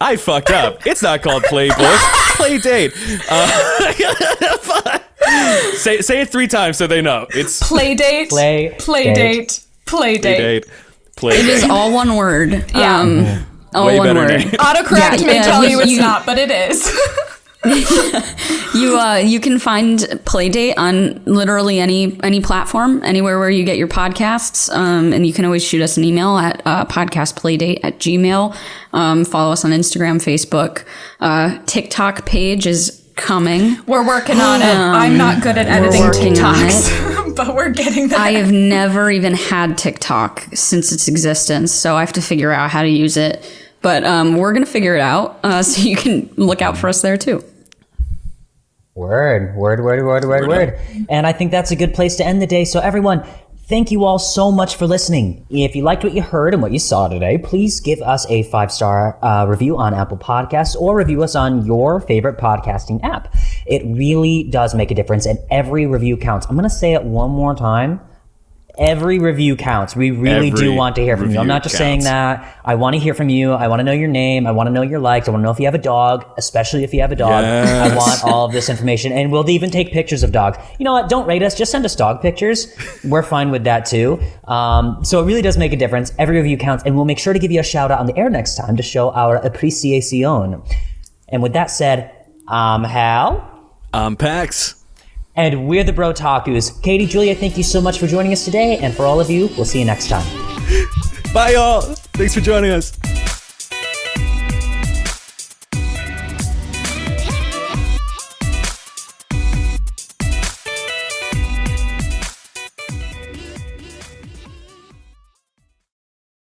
I fucked up. It's not called Playbook. Playdate. Say it 3 times so they know. It's Playdate. Playdate. Playdate. it is all one word. Yeah. All Way one better word. name. Autocorrect may tell you it's not, but it is. You can find Playdate on literally any platform, anywhere where you get your podcasts. And you can always shoot us an email at podcastplaydate@gmail.com. Follow us on Instagram, Facebook. TikTok page is coming. We're working on it. I'm not good at editing TikToks, but we're getting there. I have never even had TikTok since its existence, so I have to figure out how to use it. But we're going to figure it out, so you can look out for us there too. Word. And I think that's a good place to end the day. So everyone, thank you all so much for listening. If you liked what you heard and what you saw today, please give us a 5-star review on Apple Podcasts, or review us on your favorite podcasting app. It really does make a difference, and every review counts. I'm going to say it one more time. Every review counts. We really do want to hear from you. I'm not just saying that. I want to hear from you. I want to know your name. I want to know your likes. I want to know if you have a dog, especially if you have a dog. Yes. I want all of this information. And we'll even take pictures of dogs. You know what? Don't rate us. Just send us dog pictures. We're fine with that too. So it really does make a difference. Every review counts. And we'll make sure to give you a shout out on the air next time to show our appreciation. And with that said, I'm Hal. I'm Pax. And we're the Brotakus. Katie, Julia, thank you so much for joining us today. And for all of you, we'll see you next time. Bye, y'all. Thanks for joining us.